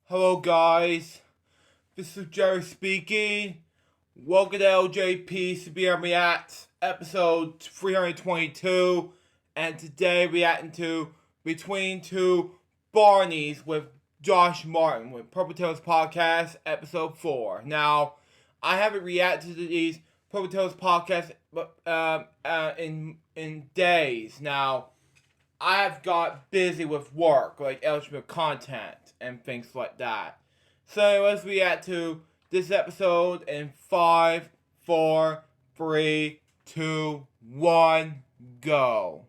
Hello guys, this is Jerry speaking. Welcome to LJPCBM Reacts, episode 322, and today reacting to Between Two Barneys with Josh Martin with Purple Tales Podcast, episode 4. Now, I haven't reacted to these Purple Tales podcasts in days. Now, I have got busy with work, like eligible content and things like that. So let's react to this episode in 5, 4, 3, 2, 1, go.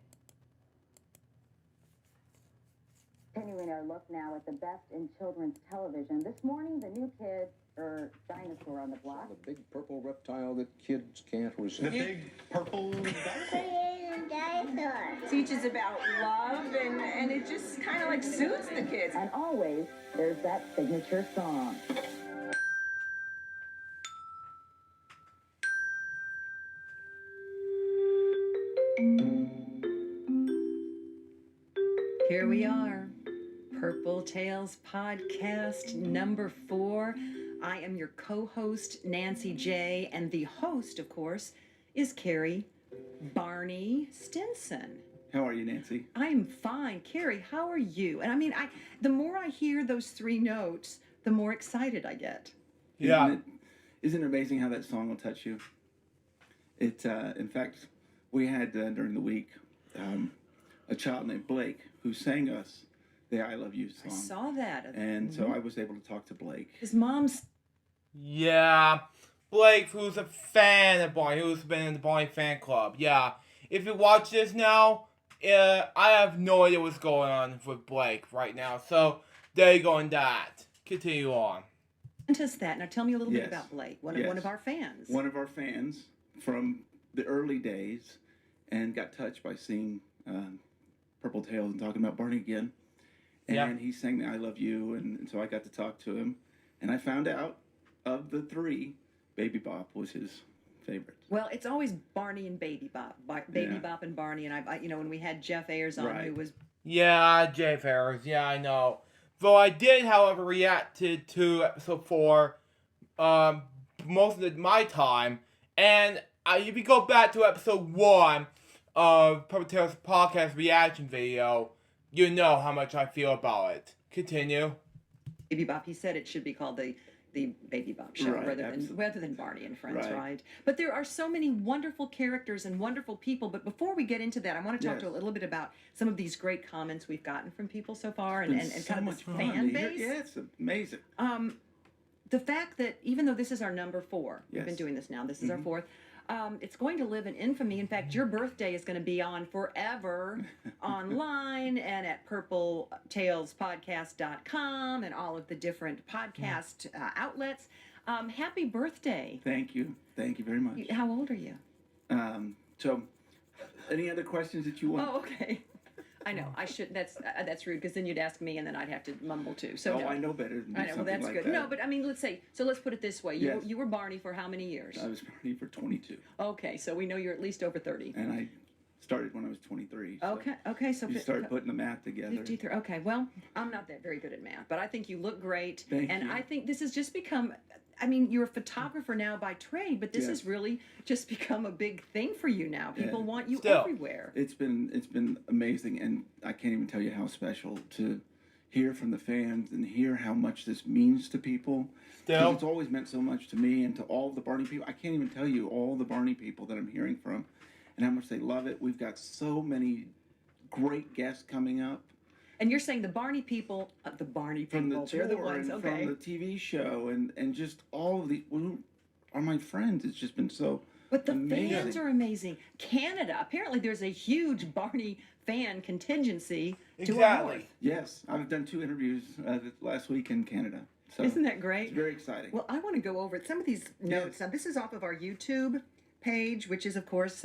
Continuing our look now at the best in children's television. This morning, the new kid, or dinosaur on the block. The big purple reptile that kids can't resist. The big purple dinosaur. Teaches about love and it just kind of like soothes the kids. And always, there's that signature song. Here we are, Purple Tales Podcast number 4. I am your co-host, Nancy J., and the host, of course, is Carrie Barney Stinson. How are you, Nancy? I'm fine. Carrie, how are you? And I mean, the more I hear those 3 notes, the more excited I get. Yeah. Isn't it amazing how that song will touch you? In fact, we had during the week a child named Blake who sang us the I Love You song. I saw that. And so I was able to talk to Blake. His mom's... Yeah, Blake, who's a fan of Barney, who's been in the Barney fan club. Yeah, if you watch this now, I have no idea what's going on with Blake right now. So there you go on that. Continue on. Sent us that. Now tell me a little bit Yes. about Blake, one Yes. of our fans. One of our fans from the early days and got touched by seeing Purple Tales and talking about Barney again. And Yeah. he sang the I Love You, and so I got to talk to him. And I found out of the 3, Baby Bop was his favorite. Well, it's always Barney and Baby Bop. Baby Yeah. Bop and Barney. And I when we had Jeff Ayers on, Right. who was... Yeah, Jay Ferris. Yeah, I know. Though I did, however, reacted to episode 4 most of my time. And if you go back to episode 1 of Purple Tales Podcast reaction video, you know how much I feel about it. Continue. Baby Bop, he said it should be called the Baby Bop show Right, rather than Barney and Friends, Right. right? But there are so many wonderful characters and wonderful people. But before we get into that, I want to talk Yes. to a little bit about some of these great comments we've gotten from people so far and So kind of much this fun fan to hear. base. Yeah, it's amazing. The fact that even though this is our number 4, we've Yes. been doing this now, this is our 4th, it's going to live in infamy. In fact, your birthday is going to be on forever online and at purpletalespodcast.com and all of the different podcast outlets. Happy birthday. Thank you. Thank you very much. How old are you? So, any other questions that you want? Oh, okay. I know. I should. That's rude because then you'd ask me and then I'd have to mumble too. So Oh, no. I know better than do I know. Well, something that's like good. that. No, but I mean, let's put it this way. Yes. You were Barney for how many years? I was Barney for 22, Okay, so we know you're at least over 30. and I started when I was 23. So Okay, so you start putting the math together. 53. Okay, well, I'm not that very good at math, but I think you look great. Thank and you. I think this has just become, I mean, you're a photographer now by trade, but this Yes. has really just become a big thing for you now. People Yeah. want you Still. everywhere. It's been amazing, and I can't even tell you how special to hear from the fans and hear how much this means to people. 'Cause Still. it's always meant so much to me and to all the Barney people. I can't even tell you all the Barney people that I'm hearing from and how much they love it. We've got so many great guests coming up And you're saying the Barney people, they're the tour ones, and okay. from the TV show and just all of the who are my friends. It's just been so But the amazing. fans are amazing. Canada, apparently there's a huge Barney fan contingency to our Exactly. north. Yes, I've done 2 interviews last week in Canada. So Isn't that great? It's very exciting. Well, I want to go over some of these notes. Now, this is off of our YouTube page, which is, of course,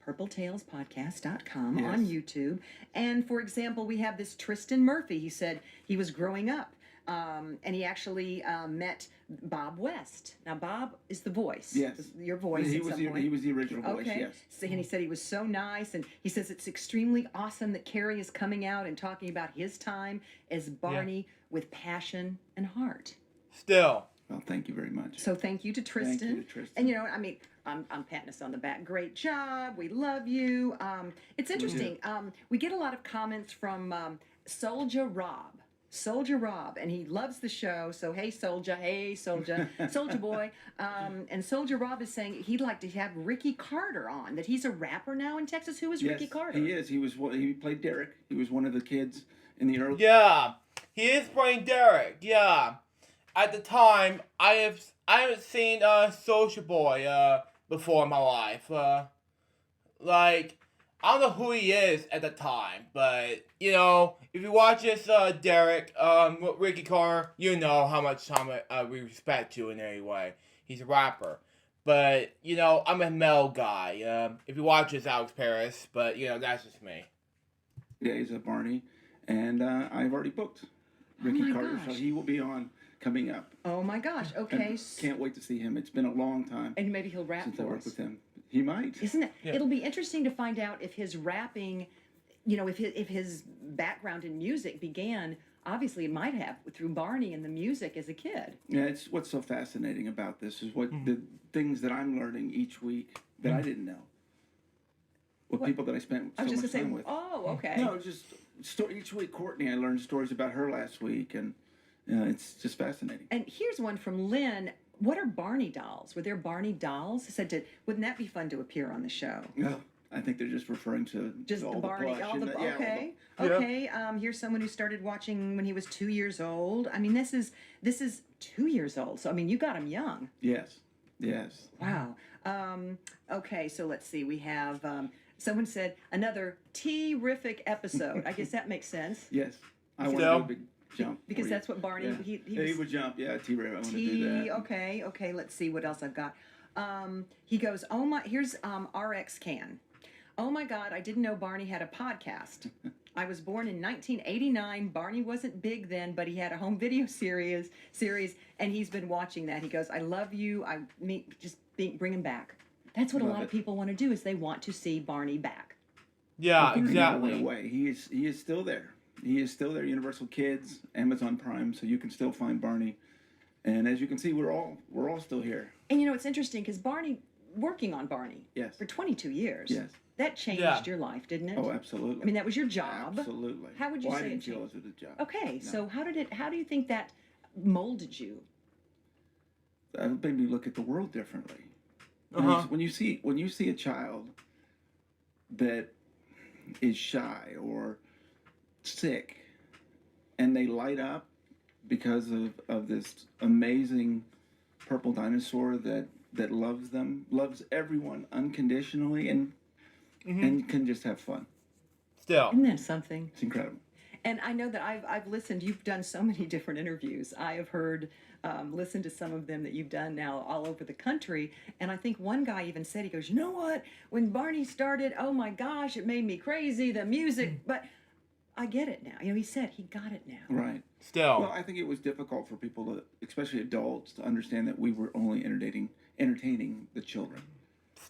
purpletalespodcast.com on Yes. YouTube. And, for example, we have this Tristan Murphy. He said he was growing up And he actually met Bob West. Now, Bob is the voice. Yes. Your voice He at was some the, point. he was the original voice, Okay. yes. So, and he said he was so nice, and he says it's extremely awesome that Carrie is coming out and talking about his time as Barney with passion and heart. Still. Well, thank you very much. So thank you to Tristan. Thank you to Tristan. And you know, I mean, I'm patting us on the back. Great job. We love you. It's interesting. We get a lot of comments from Soldier Rob. Soldier Rob, and he loves the show. So hey, Soldier, Soldier Boy. And Soldier Rob is saying he'd like to have Ricky Carter on. That he's a rapper now in Texas. Who is Ricky Carter? He is. He played Derek. He was one of the kids in the early. Yeah, he is playing Derek. Yeah, at the time, I haven't seen Soldier Boy before in my life. Like, I don't know who he is at the time, but you know, if you watch this Derek, with Ricky Carter, you know how much time we respect you in any way. He's a rapper. But, you know, I'm a male guy. If you watch this, Alex Paris, but, you know, that's just me. Yeah, he's a Barney, and I've already booked Ricky my Carter, so gosh. he will be on coming up. Oh my gosh. Okay. And can't wait to see him. It's been a long time And maybe he'll rap since I for worked us. with him. He might. Isn't it? Yeah. It'll be interesting to find out if his rapping, you know, if his background in music began. Obviously, it might have through Barney and the music as a kid. Yeah, it's what's so fascinating about this is what the things that I'm learning each week that I didn't know. What people that I spent I so was just much gonna time say, with. oh, okay. No, it's just each week. Courtney, I learned stories about her last week, and it's just fascinating. And here's one from Lynn. What are Barney dolls? Were there Barney dolls? Said, wouldn't that be fun to appear on the show? Oh, I think they're just referring to Just all the Barney, plush all the and yeah, all the- okay, Yeah. okay. Here's someone who started watching when he was 2 years old. I mean, this is 2 years old. So I mean, you got him young. Yes. Wow. Okay, so let's see. We have someone said another terrific episode. I guess that makes sense Yes. I want to Still? do a big jump. because for that's you. what Barney Yeah. he Yeah, he would jump. Yeah, T-Ray, I want to do that. Okay. Let's see what else I've got. He goes, oh my. Here's RX Can. Oh my God, I didn't know Barney had a podcast. I was born in 1989. Barney wasn't big then, but he had a home video series, and he's been watching that. He goes, I love you. Bring him back. That's what a Love lot of it. people want to do is they want to see Barney back. Yeah, He never went exactly. away. He is still there. He is still there. Universal Kids, Amazon Prime, so you can still find Barney. And as you can see, we're all still here. And you know, it's interesting because working on Barney Yes. for 22 years. Yes. That changed Yeah. your life, didn't it? Oh, absolutely. I mean, that was your job. Absolutely. How would you Well, say I didn't it feel changed? it was a job. Okay, No. so how do you think that molded you? That made me look at the world differently. Uh-huh. When you see a child that is shy or sick, and they light up because of this amazing purple dinosaur that loves them, loves everyone unconditionally, and can just have fun. Still. Isn't that something? It's incredible. And I know that I've listened. You've done so many different interviews. I have heard, listened to some of them that you've done now all over the country. And I think one guy even said, he goes, you know what? When Barney started, oh my gosh, it made me crazy. The music, but I get it now. You know, he said he got it now. Right. Still. Well, I think it was difficult for people to, especially adults, to understand that we were only entertaining the children.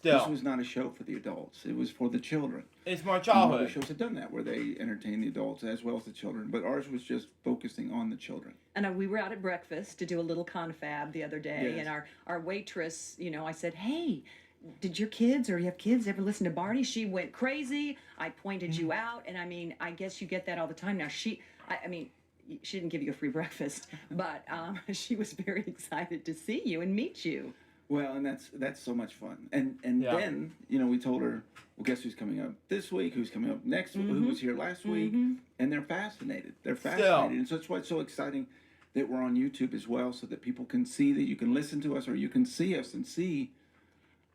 This Still. was not a show for the adults. It was for the children. It's my Other childhood. shows have done that, where they entertain the adults as well as the children. But ours was just focusing on the children. And we were out at breakfast to do a little confab the other day, Yes. and our waitress, you know, I said, hey, did your kids or you have kids ever listen to Barney? She went crazy. I pointed you out, and I mean, I guess you get that all the time now. I mean, she didn't give you a free breakfast, but she was very excited to see you and meet you. Well, and that's so much fun. And Yeah. then, you know, we told her, well, guess who's coming up this week? Who's coming up next week? Who was here last week? And they're fascinated. They're fascinated. And so that's why it's so exciting that we're on YouTube as well, so that people can see, that you can listen to us, or you can see us and see.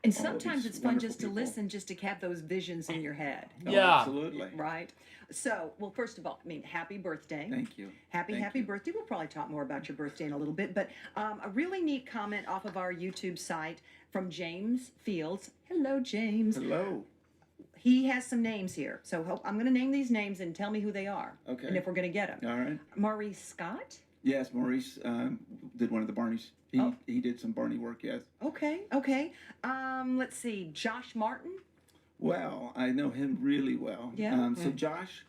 And All sometimes these it's fun wonderful just to people. listen, just to have those visions in your head, Oh, Yeah. absolutely. right? So, well, first of all, I mean, happy birthday. Thank you. Happy Thank you. birthday. We'll probably talk more about your birthday in a little bit, but a really neat comment off of our YouTube site from James Fields. Hello, James. Hello. He has some names here. So I'm going to name these names and tell me who they are. Okay. And if we're going to get them. All right. Maurice Scott, Yes, Maurice did one of the Barneys. He did some Barney work, yes. Okay. Let's see. Josh Martin. Well, I know him really well. Yeah? So Josh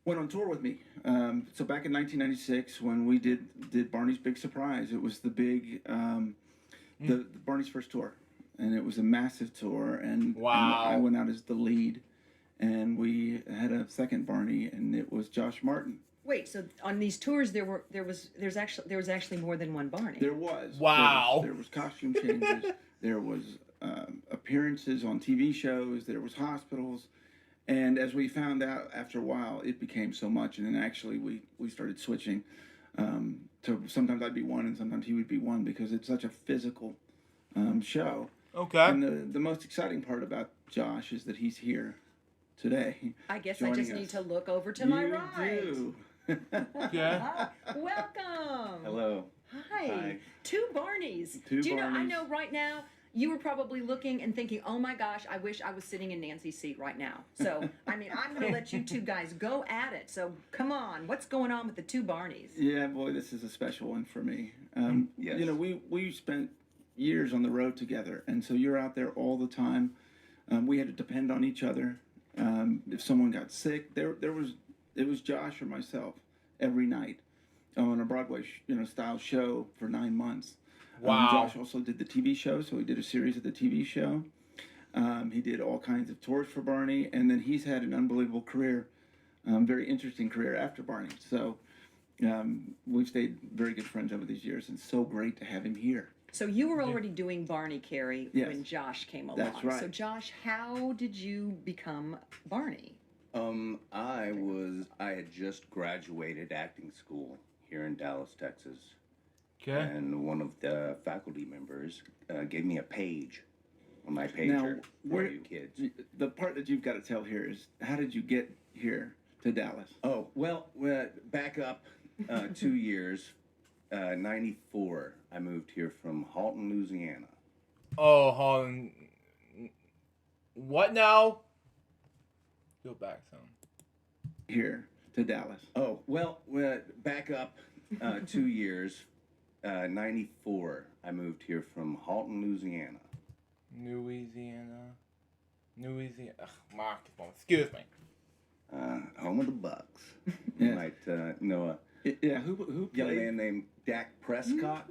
went on tour with me. So back in 1996, when we did Barney's Big Surprise, it was the big, the Barney's first tour. And it was a massive tour. And I went out as the lead. And we had a second Barney, and it was Josh Martin. Wait, so on these tours there was actually more than one Barney. There was. Wow. There was costume changes. There was appearances on TV shows. There was hospitals. And as we found out after a while, it became so much. And then actually we started switching to sometimes I'd be one and sometimes he would be one because it's such a physical show. Okay. And the most exciting part about Josh is that he's here today. I guess I just joining need us. to look over to my You right. do. Yeah. Welcome. Hello. Hi. Hi. Two Barneys. Two Do you know, I Barneys. know right now, you were probably looking and thinking, oh my gosh, I wish I was sitting in Nancy's seat right now. So, I mean, I'm going to let you two guys go at it. So, come on. What's going on with the two Barneys? Yeah, boy, this is a special one for me. Yes. You know, we spent years on the road together, and so you're out there all the time. We had to depend on each other. If someone got sick, it was Josh or myself every night on a Broadway style show for 9 months. Wow. Josh also did the TV show, so he did a series of the TV show. He did all kinds of tours for Barney, and then he's had an unbelievable career, very interesting career after Barney. So we've stayed very good friends over these years, and it's so great to have him here. So, you were already doing Barney, Carrie, Yes. when Josh came along. That's right. So, Josh, how did you become Barney? I had just graduated acting school here in Dallas, Texas. Okay. And one of the faculty members gave me a page on my pager Now, for you kids. The part that you've got to tell here is, how did you get here to Dallas? Oh, well, back up 2 years. 94, I moved here from Halton, Louisiana. Oh, hold on. What now? Go back some. Here to Dallas. Oh, well, back up 2 years. 94, I moved here from Halton, Louisiana. Louisiana. Ugh, Mark, excuse me. Home of the Bucks. Yeah. You might know Yeah, who a young played? man named Dak Prescott,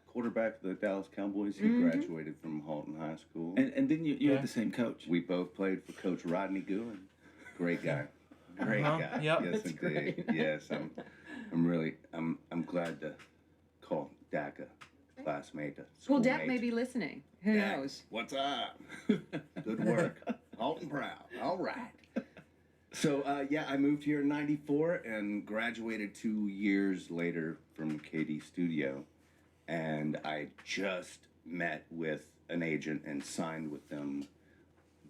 quarterback of the Dallas Cowboys. He graduated from Halton High School. And didn't you Yeah. had the same coach? We both played for Coach Rodney Gooden. Great guy. Great Uh-huh. guy. Yep. Yes, That's indeed. great. Yes, I'm glad to call Dak a classmate. Well, Dak schoolmate. may be listening. Who Dak, knows? what's up? Good work. Halton proud. All right. So, I moved here in 94 and graduated 2 years later from KD Studio. And I just met with an agent and signed with them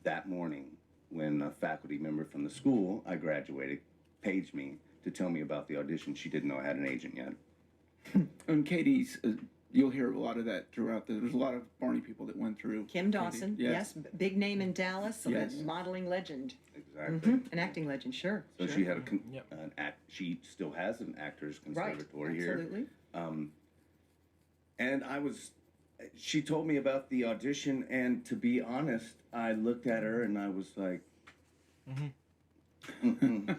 that morning when a faculty member from the school I graduated paged me to tell me about the audition. She didn't know I had an agent yet. And Katie's, you'll hear a lot of that throughout. There's a lot of Barney people that went through. Kim Dawson, Katie. yes, big name in Dallas, a Yes. modeling legend, Exactly. an acting legend, sure. So sure. she had Yep. she still has an actor's Right, conservatory here. absolutely. And she told me about the audition, and to be honest, I looked at her and I was like, mm-mm.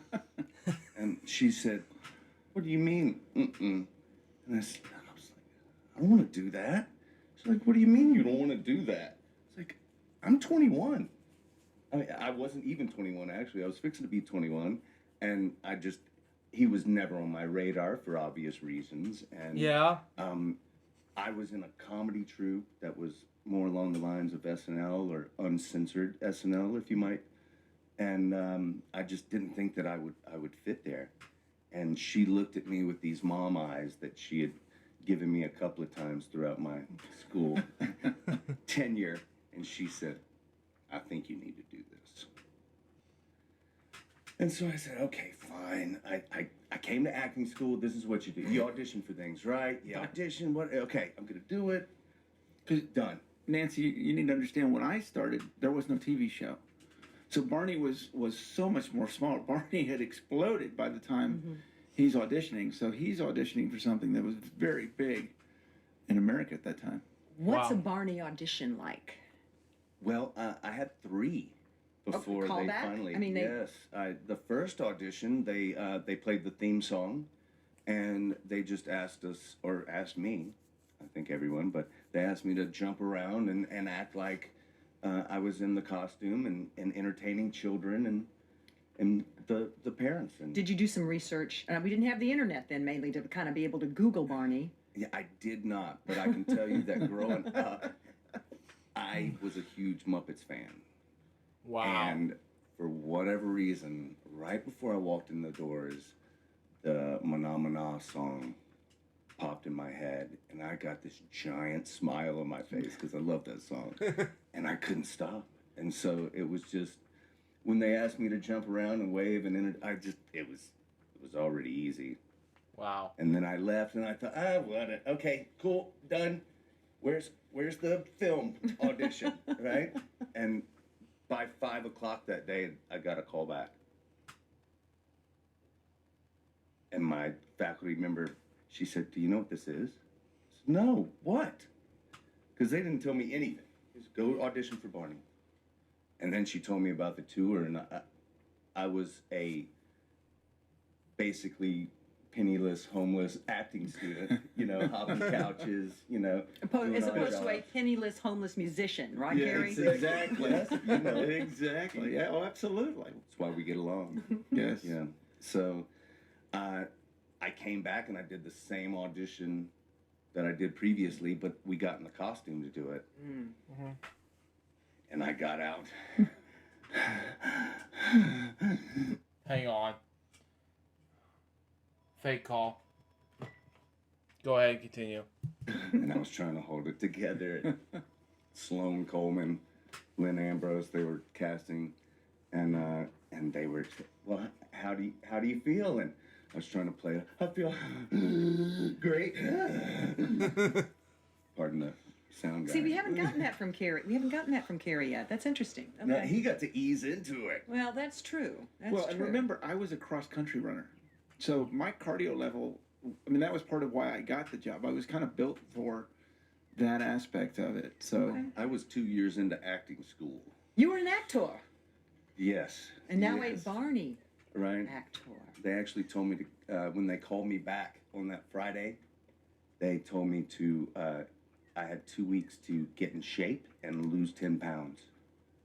And she said, what do you mean, mm-mm? And I was like, I don't want to do that. She's like, what do you mean you don't want to do that? It's like, I'm 21. I mean, I wasn't even 21, actually. I was fixing to be 21, and he was never on my radar for obvious reasons. And Yeah. I was in a comedy troupe that was more along the lines of SNL or uncensored SNL, if you might. And I just didn't think that I would fit there. And she looked at me with these mom eyes that she had given me a couple of times throughout my school tenure, and she said, I think you need to do this. And so I said, okay, fine. I came to acting school. This is what you do. You audition for things, right? You audition. What? Okay, I'm going to do it. Done. Nancy, you need to understand, when I started, there was no TV show. So Barney was so much more small. Barney had exploded by the time he's auditioning. So he's auditioning for something that was very big in America at that time. What's Wow. a Barney audition like? Well, I had 3 before they callback? finally. I mean, yes, the first audition they played the theme song, and they just asked us, or asked me, I think everyone, but they asked me to jump around and act like I was in the costume and entertaining children and the parents. And Did you do some research? We didn't have the internet then, mainly to kind of be able to Google Barney. yeah, I did not, but I can tell you that growing up, I was a huge Muppets fan. Wow. And for whatever reason, right before I walked in the doors, the Mana Mana song popped in my head, and I got this giant smile on my face because I love that song, and I couldn't stop. And so it was just when they asked me to jump around and wave and it was already easy. Wow. And then I left, and I thought, what? Okay, cool, done. Where's the film audition, right? And by 5 o'clock that day, I got a call back. And my faculty member, she said, "Do you know what this is?" I said, "No, what?" Because they didn't tell me anything. Just go audition for Barney. And then she told me about the tour, and I was a basically penniless, homeless acting student, hopping couches, doing As odd opposed to a jobs. penniless homeless musician, right, Gary? exactly. Yes, you know. Exactly. Yeah. Oh, absolutely. That's why we get along. Yes. Yeah. So I came back and I did the same audition that I did previously, but we got in the costume to do it. Mm-hmm. And I got out. Hang on. Fake call. Go ahead and continue. And I was trying to hold it together. Sloan Coleman, Lynn Ambrose, they were casting, and they were, well, how do you feel? And I was trying to play. I feel great. Pardon the sound guy. See, we haven't gotten that from Carrie. We haven't gotten that from Carrie yet. That's interesting. Okay. Now, he got to ease into it. Well, that's true. That's Well, true. and remember, I was a cross-country runner. So my cardio level, I mean, that was part of why I got the job. I was kind of built for that aspect of it. So, Okay. I was 2 years into acting school. You were an actor, Yes. and now yes. a Barney Right. actor. They actually told me to, when they called me back on that Friday, they told me to, I had 2 weeks to get in shape and lose 10 pounds.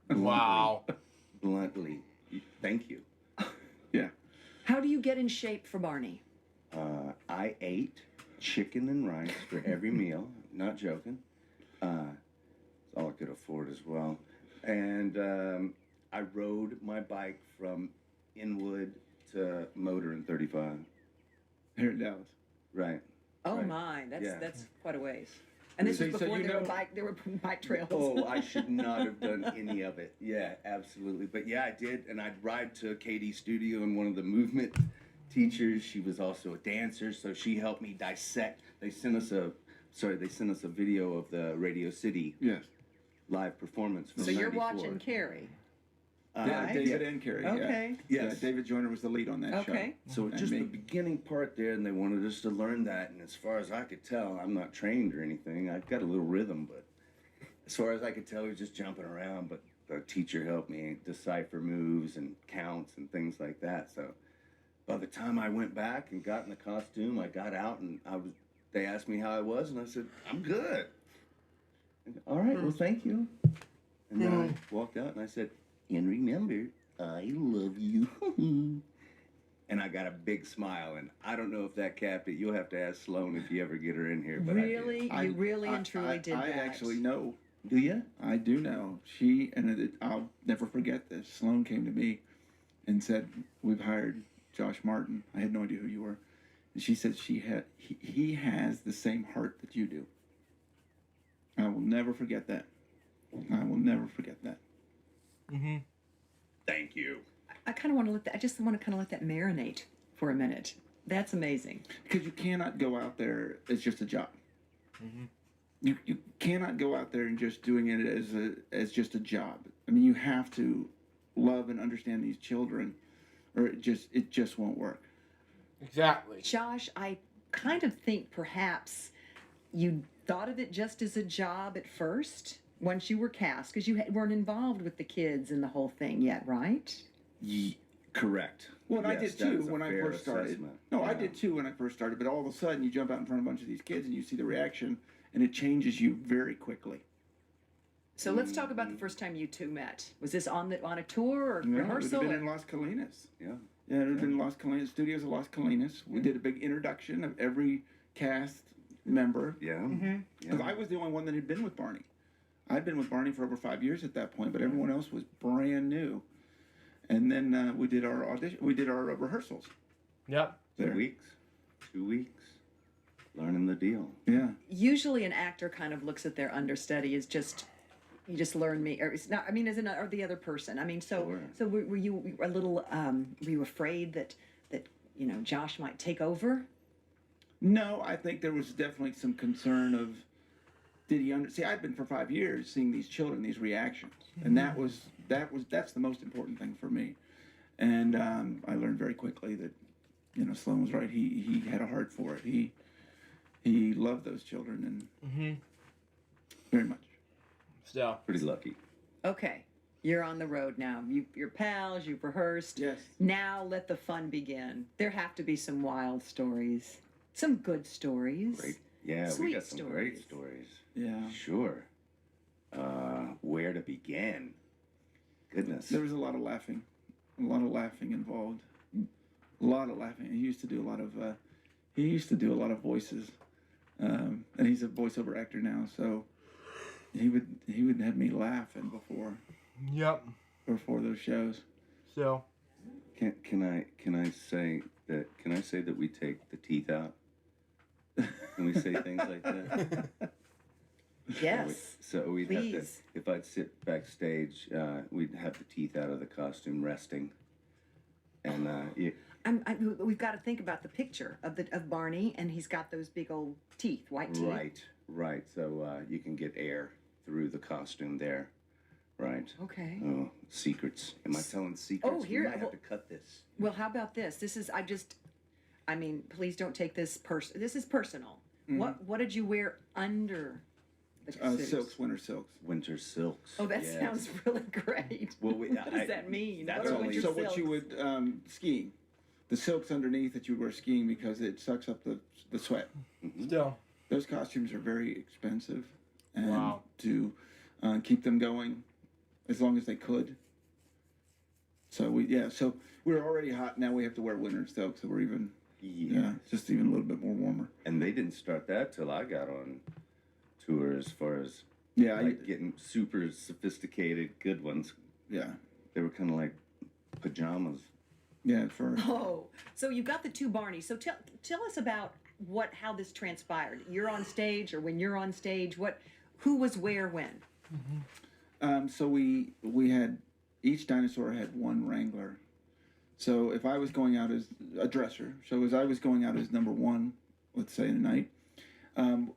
Wow. Bluntly. Thank you. yeah. How do you get in shape for Barney? I ate chicken and rice for every meal. Not joking. It's all I could afford as well. And I rode my bike from Inwood to Motor in 35. Here in Dallas. Right. Oh Right. my, that's Yeah. that's quite a ways. And this So- was so before you there were know- bike trails. Oh, I should not have done any of it. Yeah, absolutely. But yeah, I did. And I'd ride to KD Studio, and one of the movement teachers, she was also a dancer, so she helped me dissect. They sent us a video of the Radio City Yes. live performance from So you're 94. watching Carrie. Yeah, Right. David and Carrie. Okay. Yeah. Yes. Yeah, David Joyner was the lead on that show. Okay. So And just me. the beginning part there, and they wanted us to learn that. And as far as I could tell, I'm not trained or anything. I've got a little rhythm, but as far as I could tell, we were just jumping around. But the teacher helped me decipher moves and counts and things like that. So by the time I went back and got in the costume, I got out and they asked me how I was, and I said, "I'm good." And, all right, well, thank you. And then I walked out and I said, "And remember, I love you." And I got a big smile, and I don't know if that capped it. You'll have to ask Sloan if you ever get her in here. But Really? You really and truly did I that. actually know. I did. Do you? I do know. I'll never forget this. Sloan came to me and said, "We've hired Josh Martin." I had no idea who you were. And she said he has the same heart that you do. I will never forget that. I will never forget that. Mm-hmm. Thank you. I kind of want to I just want to kind of let that marinate for a minute. That's amazing. Because you cannot go out there as just a job. Mm-hmm. You cannot go out there and just doing it as just a job. I mean, you have to love and understand these children, or it just won't work. Exactly. Josh, I kind of think perhaps you thought of it just as a job at first once you were cast, because you weren't involved with the kids and the whole thing yet, right? Correct. Well, and I Yes, did that too is a when I fair first started. assessment. No, I Yeah. did too when I first started. But all of a sudden, you jump out in front of a bunch of these kids and you see the reaction, and it changes you very quickly. So let's talk about the first time you two met. Was this on a tour or No, it would rehearsal? have been or- in Las Colinas. Yeah. Yeah, it would have been Las Colinas, studios of Las Colinas. We did a big introduction of every cast member. Yeah. Because I was the only one that had been with Barney. I'd been with Barney for over 5 years at that point, but everyone else was brand new. And then we did our audition. We did our rehearsals. Yep. 2 There. weeks. 2 weeks. Learning the deal. Yeah. Usually, an actor kind of looks at their understudy as just you just learn me, or it's not. I mean, or the other person. I mean, so Sure. so were you a little? Were you afraid that Josh might take over? No, I think there was definitely some concern of did he see? I'd been for 5 years seeing these children, these reactions, and that's the most important thing for me. And I learned very quickly that Sloan was right. He had a heart for it. He loved those children and very much. So. Pretty lucky. Okay, you're on the road now. You're pals. You've rehearsed. Yes. Now let the fun begin. There have to be some wild stories, some good stories. Great. Yeah, we Sweet got some great stories. stories. Yeah. Sure. Where to begin? Goodness. There was a lot of laughing involved. A lot of laughing. He used to do a lot of voices, and he's a voiceover actor now. So he would have me laughing Yep. before those shows. So. Can I say that we take the teeth out? Can we say things like that? Yes. So we'd have to, Please. if I'd sit backstage, we'd have the teeth out of the costume resting. And We've got to think about the picture of Barney, and he's got those big old teeth, white teeth. right. So you can get air through the costume there. Right. Okay. Oh, secrets. Am I telling secrets? Oh, here- We might have well- to cut this. Well, how about this? Please don't take this this is personal. What did you wear under the suit? Silks, winter silks. Winter silks. Oh, that yes. sounds really great. Well, what does that mean? that's What are only- winter So what silks? you would skiing, the silks underneath that you would wear skiing because it sucks up the sweat. Still. Those costumes are very expensive, and Wow. to keep them going as long as they could. So we're already hot. Now we have to wear winter silks, so we're even it's just even a little bit more warmer. And they didn't start that till I got on tour, as far as getting super sophisticated, good ones. Yeah. They were kind of like pajamas. Yeah, for Oh, so you've got the two Barneys. So tell us about how this transpired. You're on stage, or when you're on stage, who was where when? so we had each dinosaur had one wrangler. So if I was going out as a dresser, so as I was going out as number one, let's say in a night,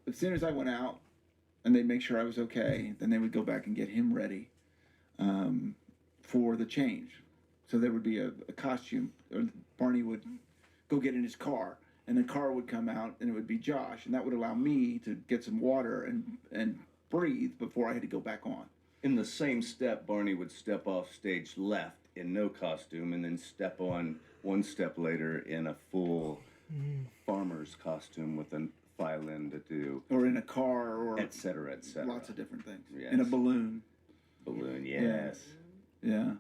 as soon as I went out and they'd make sure I was okay, then they would go back and get him ready for the change. So there would be a costume, or Barney would go get in his car, and the car would come out, and it would be Josh, and that would allow me to get some water and breathe before I had to go back on. In the same step, Barney would step off stage left in no costume, and then step on one step later in a full farmer's costume with a violin to do, Or in a car, or et cetera, et cetera. lots of different things. Yes. In a balloon. Balloon, yes. Yeah.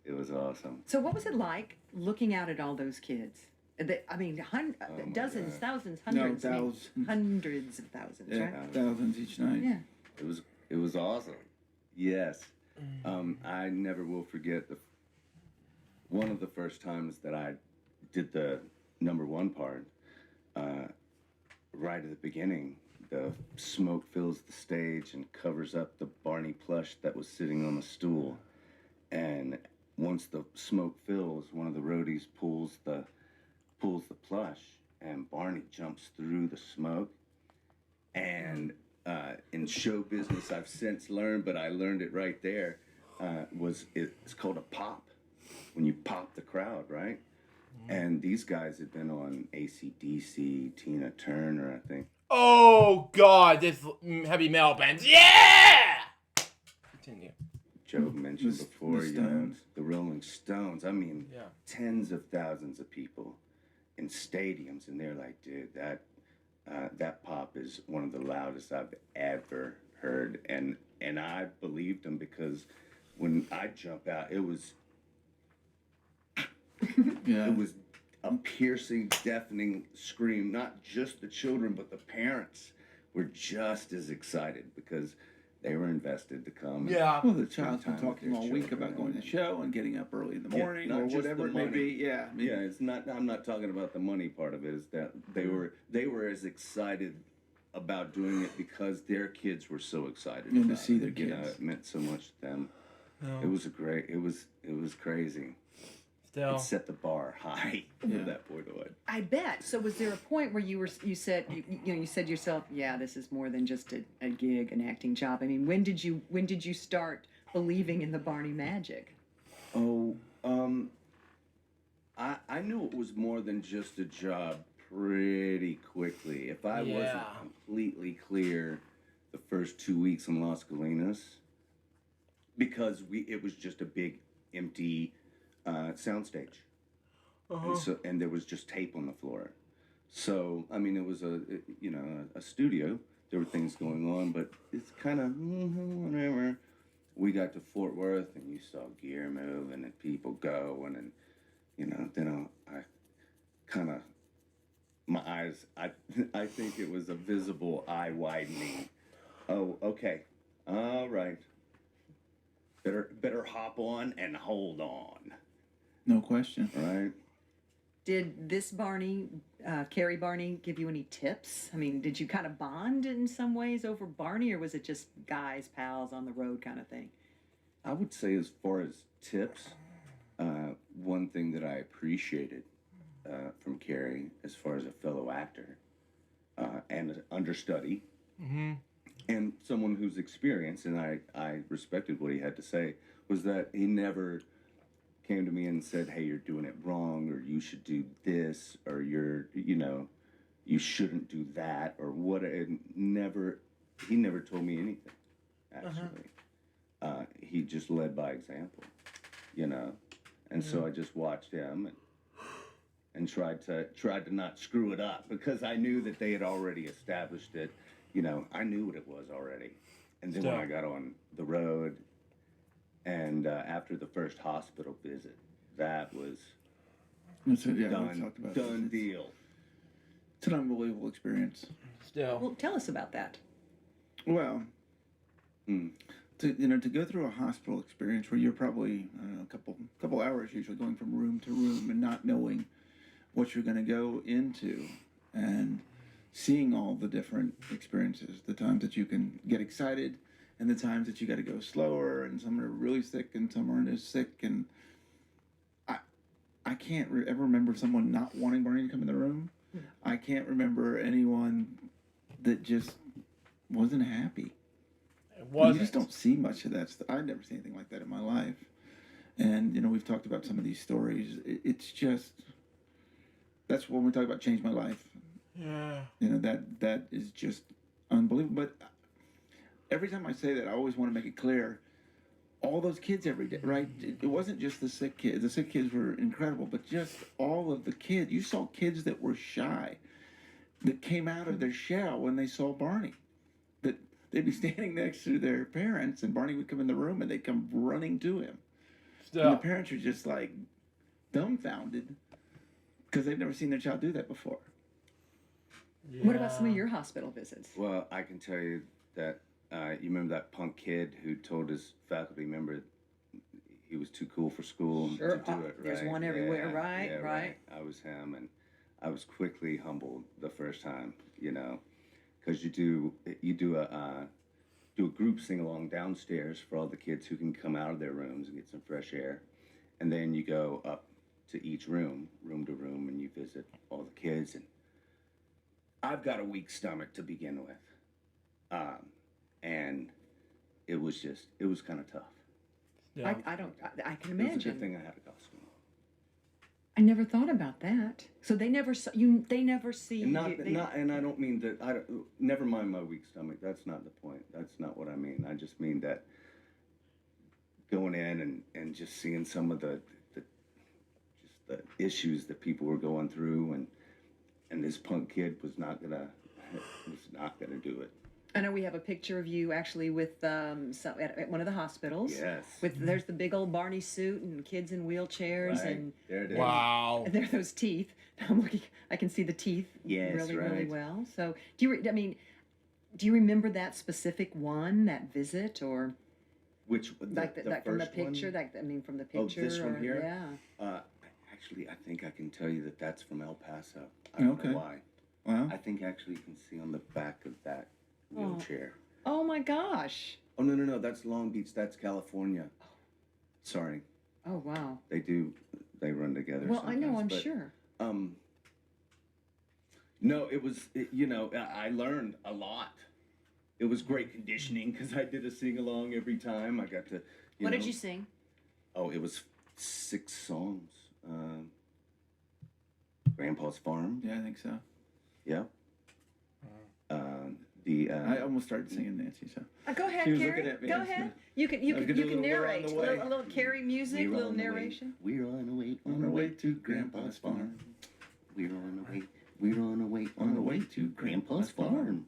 It was awesome. So what was it like looking out at all those kids? Dozens, thousands, hundreds. thousands. Hundreds of thousands, Yeah, right? thousands each night. Yeah. It was awesome. Yes. I never will forget one of the first times that I did the number one part. Right at the beginning, the smoke fills the stage and covers up the Barney plush that was sitting on the stool. And once the smoke fills, one of the roadies pulls the plush, and Barney jumps through the smoke. And in show business, I've since learned, but I learned it right there, it's called a pop. When you pop the crowd, right? And these guys had been on AC/DC, Tina Turner, I think. Oh God, this heavy metal bands. Yeah. Continue. Joe mentioned The before, you know, Stones. the Rolling Stones. I mean, Yeah. tens of thousands of people in stadiums, and they're like, dude, that pop is one of the loudest I've ever heard, and I believed them because when I jump out, it was Yeah. it was a piercing, deafening scream. Not just the children, but the parents were just as excited because they were invested to come. Yeah. Well, the child's Spend been time with talking their all week children. about going to the show and getting up early in the Yeah, morning not or just whatever the it may money. be. Yeah. I mean, Yeah, it's not. I'm not talking about the money part of it. Is that they were as excited about doing it because their kids were so excited And to about see it. their You know, kids. it meant so much to them. No. It was it was crazy. Still. It set the bar high Yeah. from that point on. I bet. So was there a point where you said you said to yourself, yeah, this is more than just a gig, an acting job. I mean, when did you start believing in the Barney magic? Oh, I knew it was more than just a job pretty quickly. If I wasn't Yeah. completely clear the first 2 weeks in Las Colinas, because it was just a big empty soundstage, and there was just tape on the floor. So I mean, it was a studio. There were things going on, but it's kind of whatever. We got to Fort Worth, and you saw gear moving and people going, and then I kind of my eyes. I think it was a visible eye widening. Oh, okay, all right. Better hop on and hold on, no question. right? Did this Barney, Carrie Barney, give you any tips? I mean, did you kind of bond in some ways over Barney, or was it just guys, pals on the road kind of thing? I would say, as far as tips, one thing that I appreciated from Carrie, as far as a fellow actor and an understudy, and someone who's experienced, and I respected what he had to say, was that he never came to me and said, "Hey, you're doing it wrong," or "You should do this," or "You shouldn't do that," or what. He never told me anything. Actually, he just led by example, and so I just watched him and tried to not screw it up because I knew that they had already established it. I knew what it was already, and then when I got on the road. And after the first hospital visit, that was That's it, yeah, we done, talked about done this. deal. It's an unbelievable experience. Still. Well, tell us about that. Well, to go through a hospital experience where you're probably I don't know, a couple hours usually going from room to room and not knowing what you're going to go into, and seeing all the different experiences, the times that you can get excited and the times that you got to go slower, and some are really sick and some aren't as sick, and I can't ever remember someone not wanting Barney to come in the room. I can't remember anyone that just wasn't happy. It You wasn't. just don't see much of that stuff. I've never seen anything like that in my life. And, we've talked about some of these stories. It's just, that's when we talk about change my life. Yeah. That is just unbelievable. But every time I say that, I always want to make it clear, all those kids every day, right? It wasn't just the sick kids. The sick kids were incredible, but just all of the kids. You saw kids that were shy, that came out of their shell when they saw Barney. That they'd be standing next to their parents, and Barney would come in the room, and they'd come running to him. And the Still. parents are just like dumbfounded because they've never seen their child do that before. What about some of your hospital visits? Well, I can tell you that you remember that punk kid who told his faculty member he was too cool for school to do it, right? There's one everywhere, Yeah, right? yeah, Right. I was him, and I was quickly humbled the first time, because you do a group sing along downstairs for all the kids who can come out of their rooms and get some fresh air, and then you go up to each room to room, and you visit all the kids. And I've got a weak stomach to begin with, and it was kind of tough. Yeah. I can It was a imagine. good thing I had a costume. I never thought about that. So they never saw you. They never see And not, you. not, and I don't mean that. Never mind my weak stomach. That's not the point. That's not what I mean. I just mean that going in and just seeing some of the issues that people were going through, and this punk kid was not gonna do it. I know we have a picture of you actually with at one of the hospitals. Yes. There's the big old Barney suit and kids in wheelchairs Right. and There it is. Wow. and there are those teeth. I'm looking. I can see the teeth Yes, really right. well. So do you remember that specific one, that visit, or Which like the from the first picture? one? From the Oh, picture. this one here? Yeah. Actually, I think I can tell you that that's from El Paso. I don't Okay. know why. Wow. I think actually you can see on the back of that wheelchair. Oh my gosh. Oh, no. That's Long Beach. That's California. Sorry. Oh wow. They run together. Well, I know. sometimes, I'm but, sure. No, I learned a lot. It was great conditioning because I did a sing along every time. I got to. What did you sing? Oh, it was 6 songs. Grandpa's Farm. Yeah, I think so. Yeah. I almost started singing Nancy. So Go ahead, She was Carrie. looking at me. Go ahead. You can I could do a little We're on narrate. the A Way. little Carrie music, We're little on the way. narration. We're on the way. on our way to Grandpa's farm. We're on the way. We're on the way. On the way to Grandpa's farm.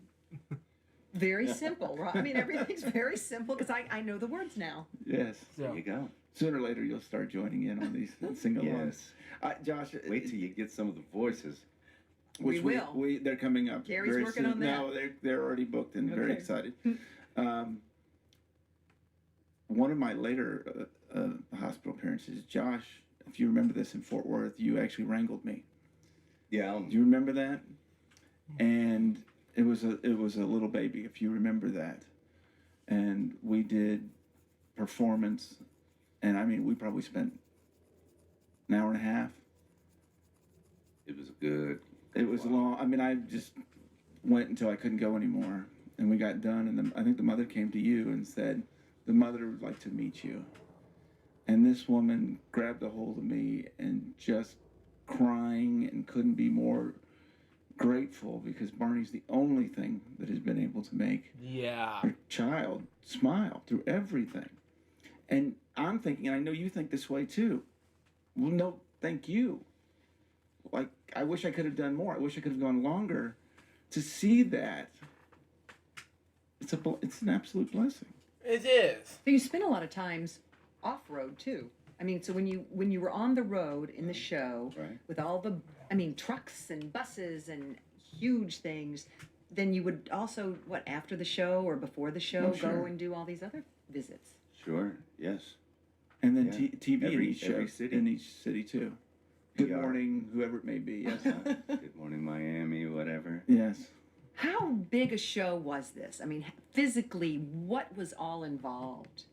Very simple, right? I mean, everything's very simple because I know the words now. Yes. There you go. Sooner or later, you'll start joining in on these sing-alongs. Yes. Josh, Wait till you get some of the voices. We will. They're coming up. Gary's very working soon. on that. No, they're already booked and very Okay. excited. One of my later hospital appearances, Josh, if you remember this in Fort Worth, you actually wrangled me. Yeah. Do you remember that? And it was a little baby, if you remember that. And we did performance, and I mean, we probably spent an hour and a half. It was good. It was long. I mean, I just went until I couldn't go anymore, and we got done. And I think the mother came to you and said, "The mother would like to meet you." And this woman grabbed a hold of me and just crying and couldn't be more grateful because Barney's the only thing that has been able to make Yeah. her child smile through everything. And I'm thinking, and I know you think this way too. Well, no, thank you. Like, I wish I could have done more. I wish I could have gone longer to see that. It's an absolute blessing. It is. So you spent a lot of times off road too. I mean, so when you were on the road in the show Right. with all the trucks and buses and huge things, then you would also after the show or before the show Oh, sure. go and do all these other visits. Sure. Yes. And then Yeah. TV Every in each city. in each city too. Good Yeah. morning, whoever it may be. Yes. Good Morning Miami, whatever. Yes. How big a show was this? I mean, physically, what was all involved?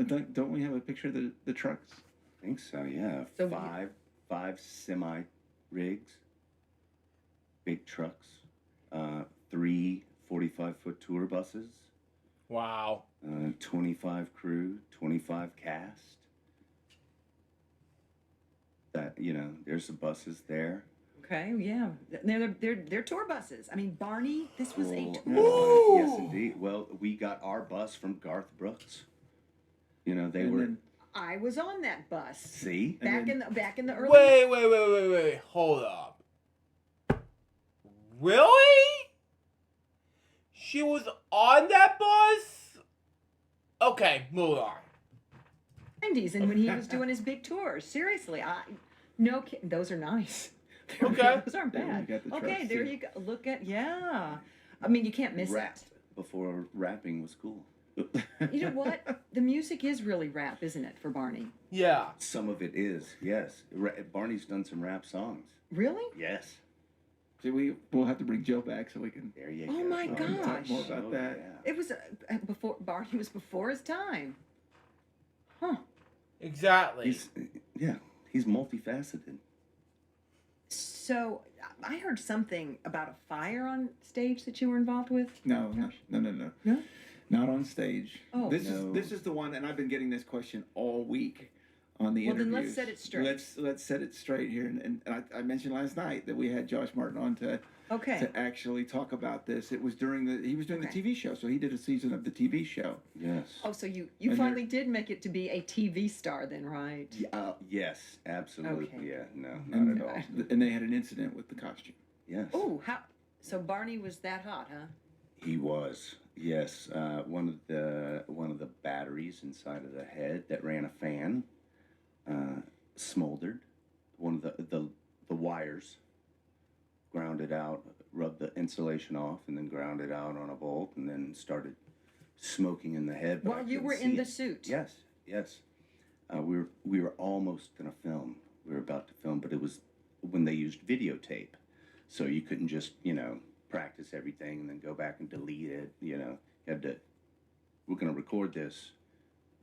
Don't we have a picture of the trucks? I think so. Yeah. So five semi rigs, big trucks, 3 45-foot tour buses, Wow. 25 crew, 25 cast. That there's the buses there. Okay, yeah, they're tour buses. I mean, Barney, this was a tour. Ooh. Yes, indeed. Well, we got our bus from Garth Brooks. They And were. then- I was on that bus See? back in the early. Wait. Hold up. Really? She was on that bus? Okay, move on. 90s, and when he was doing his big tours. Seriously, no kidding. Those are nice. Okay. Those aren't Yeah, bad. you got the Okay, trucks, there too. you go. Look at I mean, you can't miss Rap it. before rapping was cool. You know what? The music is really rap, isn't it, for Barney? Yeah. Some of it is, yes. Barney's done some rap songs. Really? Yes. See, we'll have to bring Joe back so we can There you Oh go. my we can talk gosh. more about that. Yeah. It was before Barney was before his time. Huh. Exactly. He's multifaceted. So I heard something about a fire on stage that you were involved with. No. No? Not on stage. Oh. This No. is the one, and I've been getting this question all week on the Well, then interviews. let's set it straight. Let's set it straight here. And I mentioned last night that we had Josh Martin on to actually talk about this. It was he was doing the TV show, so he did a season of the TV show. Yes. Oh, so you And finally did make it to be a TV star then, right? Yes, absolutely. Okay. Yeah, no, not at all. And they had an incident with the costume. Yes. Oh, how? So Barney was that hot, huh? He was. Yes. One of the batteries inside of the head that ran a fan smoldered. One of the wires grounded out, rubbed the insulation off, and then ground it out on a bolt, and then started smoking in the head. But While you were in the suit. Yes, yes. We were almost gonna film. We were about to film, but it was when they used videotape, so you couldn't just practice everything and then go back and delete it. You had to. We're gonna record this.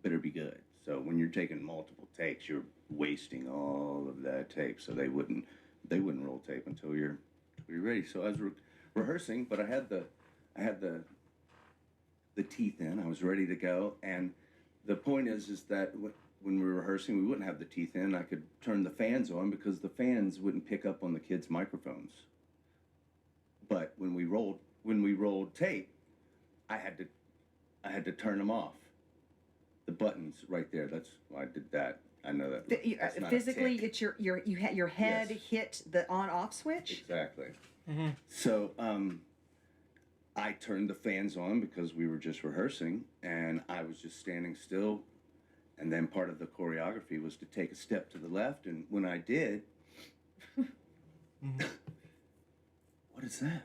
Better be good. So when you're taking multiple takes, you're wasting all of that tape. So they wouldn't roll tape until you're ready. So I was rehearsing, but I had the teeth in. I was ready to go. And the point is that when we were rehearsing, we wouldn't have the teeth in. I could turn the fans on because the fans wouldn't pick up on the kids' microphones. But when we rolled tape, I had to turn them off. The buttons right there. That's why I did that. I know that. That's not a Physically, tick. it's your head Yes. hit the on-off switch. Exactly. So I turned the fans on because we were just rehearsing, and I was just standing still. And then part of the choreography was to take a step to the left, and when I did, what is that?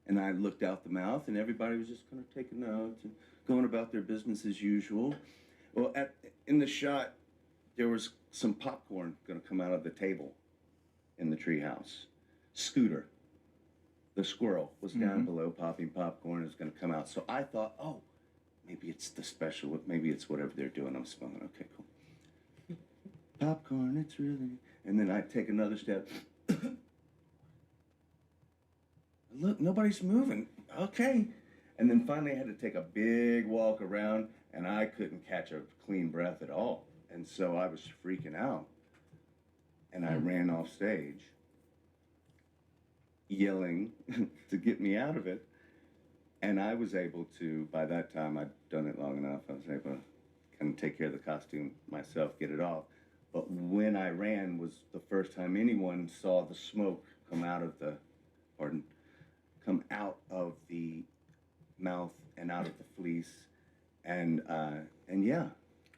And I looked out the mouth, and everybody was just kind of taking notes and going about their business as usual. Well, in the shot, there was some popcorn going to come out of the table in the treehouse. Scooter, the squirrel, was down below popping popcorn. It was going to come out. So I thought, oh, maybe it's the special. Maybe it's whatever they're doing. I'm smelling. Okay, cool. Popcorn, it's really. And then I take another step. Look, nobody's moving. Okay. And then finally I had to take a big walk around, and I couldn't catch a clean breath at all. And so I was freaking out. And I ran off stage, yelling to get me out of it. And I was able to, by that time, I'd done it long enough, I was able to kind of take care of the costume myself, get it off. But when I ran was the first time anyone saw the smoke come out of the mouth and out of the fleece, and yeah.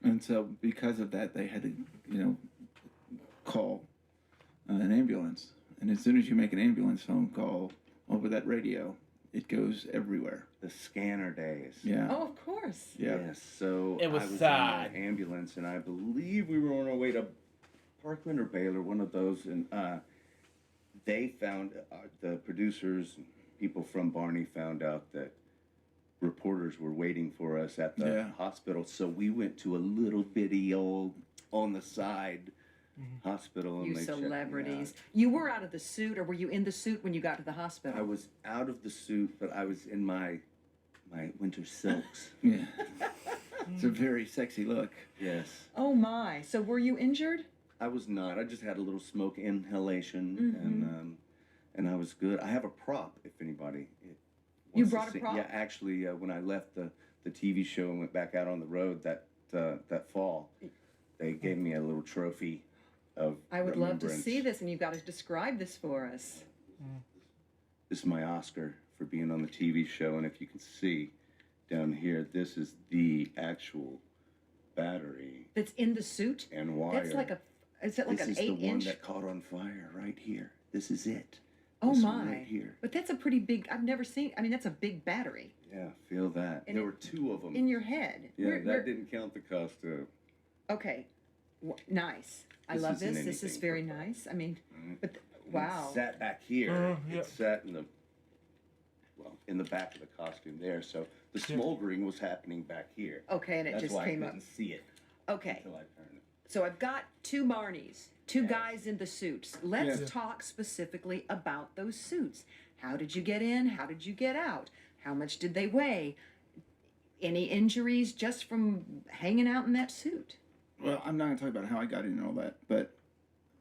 And so because of that, they had to, call an ambulance. And as soon as you make an ambulance phone call over that radio, it goes everywhere. The scanner days. Yeah. Oh, of course. Yeah. Yes. So It was I was sad. in the ambulance, and I believe we were on our way to Parkland or Baylor, one of those, and they found the producers, people from Barney, found out that reporters were waiting for us at the hospital. So we went to a little bitty old on the side hospital. And You they checked me celebrities. out. You were out of the suit, or were you in the suit when you got to the hospital? I was out of the suit, but I was in my winter silks. Yeah. It's a very sexy look. Yes. Oh my! So were you injured? I was not. I just had a little smoke inhalation, and I was good. I have a prop if anybody. You wants to brought a see. prop? Yeah, actually, when I left the TV show and went back out on the road that fall, they gave me a little trophy of. I would love to remembrance. see this, and you've got to describe this for us. This is my Oscar for being on the TV show, and if you can see down here, this is the actual battery That's in the suit. and wire. That's like a. Is it like this an is the 8-inch? one that caught on fire right here. This is it. Oh This one my! right here. But that's a pretty big. I've never seen. I mean, that's a big battery Yeah, feel that. And There were two of them. in your head. Yeah, We're- that we're- didn't count the costume. Okay, nice. I This love isn't this. This is anything very for fun. nice. I mean, but And wow. It sat back here. Yeah. It sat in the back of the costume there. So the smoldering was happening back here. Okay, and it That's just why came I up. couldn't see it Okay, until I turned it. so I've got two Barneys, two Yes. guys in the suits. Let's Yeah. talk specifically about those suits. How did you get in? How did you get out? How much did they weigh? Any injuries just from hanging out in that suit? Well, I'm not going to talk about how I got in and all that, but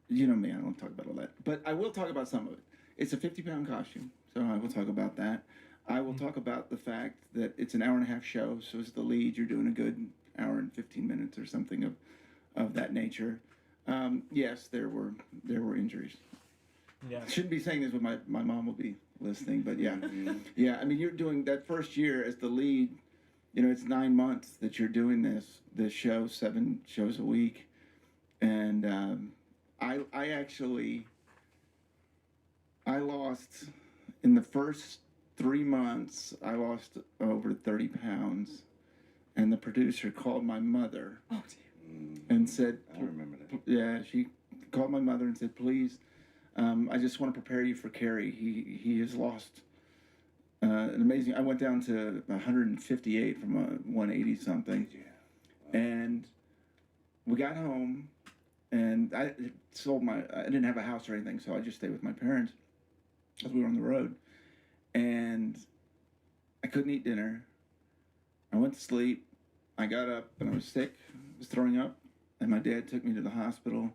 you know me, I don't talk about all that. But I will talk about some of it. It's a 50-pound costume, so I will talk about that. I will talk about the fact that it's an hour-and-a-half show, so as the lead, you're doing a good hour and 15 minutes or something of that nature. Yes, there were injuries. Yeah. Shouldn't be saying this, but my mom will be listening. But yeah, yeah. I mean, you're doing that first year as the lead. You know, it's 9 months that you're doing this show, 7 shows a week, and I actually lost in the first 3 months. I lost over 30 pounds, and the producer called my mother and said, I remember that. Yeah, she called my mother and said, please, I just want to prepare you for Carrie. He has lost an amazing. I went down to 158 from a 180 something, and we got home, and I didn't have a house or anything, so I just stayed with my parents because we were on the road, and I couldn't eat dinner. I went to sleep. I got up and I was sick. I was throwing up, and my dad took me to the hospital.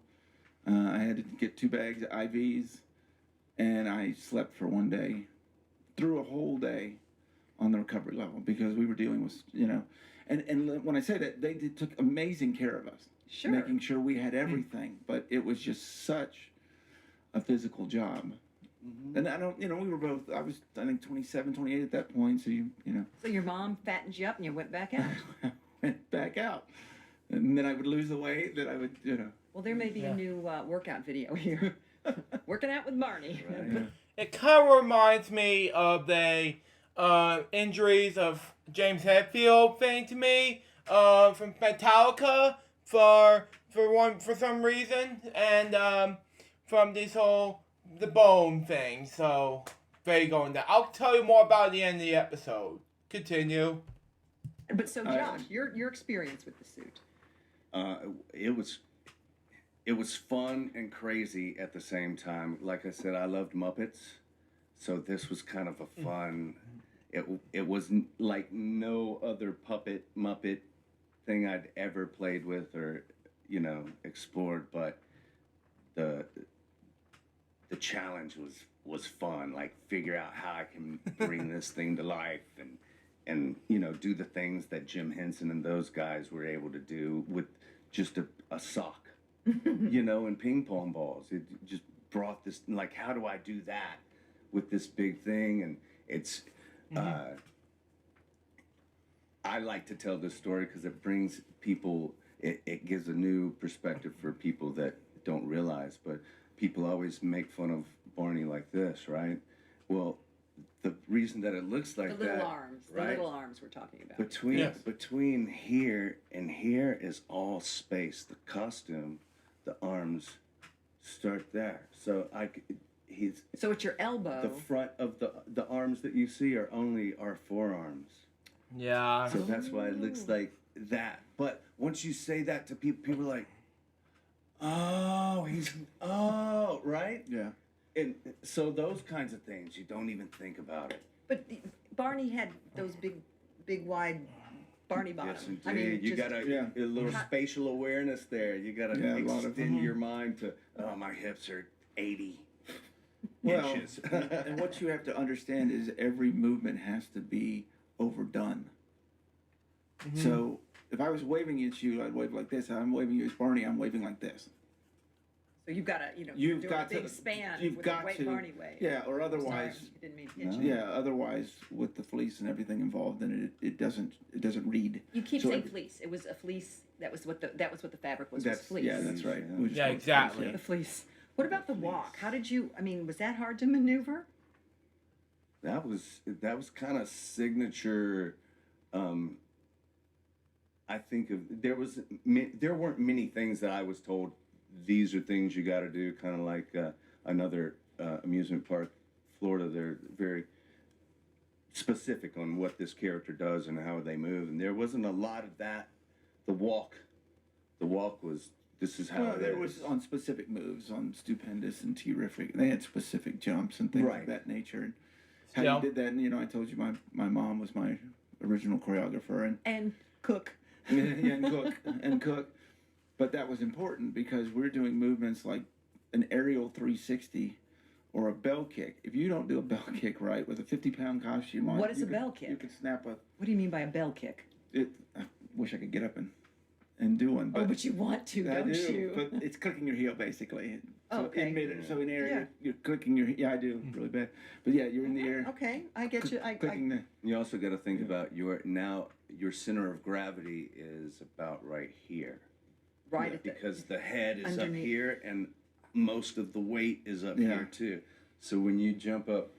I had to get 2 bags of IVs, and I slept for 1 day, through a whole day on the recovery level, because we were dealing with, you know, and when I say that, they took amazing care of us, Sure. making sure we had everything, but it was just such a physical job. And I don't, you know, we were both, I think 27, 28 at that point, so you know. So your mom fattened you up and you went back out. Went back out. And then I would lose the weight, then I would, you know. Well, there may be a new workout video here. Working out with Barney. Right. It kind of reminds me of the injuries of James Hetfield thing to me from Metallica for some reason, and from this whole the bone thing. So there you go. I'll tell you more about it at the end of the episode. Continue. But so, Josh, your experience with the suit. It was fun and crazy at the same time. Like I said, I loved Muppets, so this was kind of a fun. It was like no other Muppet thing I'd ever played with or, you know, explored. But the challenge was fun. Like, figure out how I can bring this thing to life and you know, do the things that Jim Henson and those guys were able to do with just a sock. You know, and ping pong balls. It just brought this, like, how do I do that with this big thing? And it's, I like to tell this story because it brings people, it gives a new perspective for people that don't realize, but people always make fun of Barney like this, right? Well, the reason that it looks like The little that, arms. right? The little arms we're talking about. Between here and here is all space. The costume, the arms start there. So So it's your elbow. the front of the arms that you see are only our forearms. Yeah. So that's why it looks like that. But once you say that to people, people are like, oh, right? Yeah. And so those kinds of things, you don't even think about it. But Barney had those big wide Barney bottoms. Yes, indeed. I mean, You just, got a little spatial awareness there. You got to Yeah, a lot of- extend your mind to, oh, my hips are 80 Well, inches. and what you have to understand is every movement has to be overdone. So if I was waving at you, I'd wave like this. I'm waving you as Barney, I'm waving like this. So you've got to, you know, You've do got a big to- span you've with got the way to- Barney way. Yeah, or otherwise, Sorry, didn't mean to hit you. yeah, otherwise with the fleece and everything involved, then it doesn't read. You keep So saying every- fleece. It was a fleece. That was what the fabric was. That's fleece. yeah, that's right. Yeah. We just Yeah, call it exactly. fleece, The fleece. What about the walk? How did you? I mean, was that hard to maneuver? That was kind of signature. I think there weren't many things that I was told. These are things you got to do. Kind of like another amusement park, Florida. They're very specific on what this character does and how they move, and there wasn't a lot of that. The walk was. This is how Well, it there is. was on specific moves, on Stupendous and Terrific. They had specific jumps and things Right. of that nature. And how Yeah. you did that, and I told you my mom was my original choreographer, and And cook. and cook. But that was important because we're doing movements like an aerial 360 or a bell kick. If you don't do a bell kick right with a 50-pound costume on, What is you a bell kick? You could snap a. What do you mean by a bell kick? I wish I could get up and do one. But you want to, I don't do, you? but it's clicking your heel basically. Oh, So okay. in mid, so in air, Yeah. you're clicking your. Yeah, I do really bad. But yeah, you're in the air. Okay, I get you. Clicking the. You also got to think about your center of gravity is about right here. Right at the, Because the head is underneath. up here and most of the weight is up Yeah. here too. So when you jump up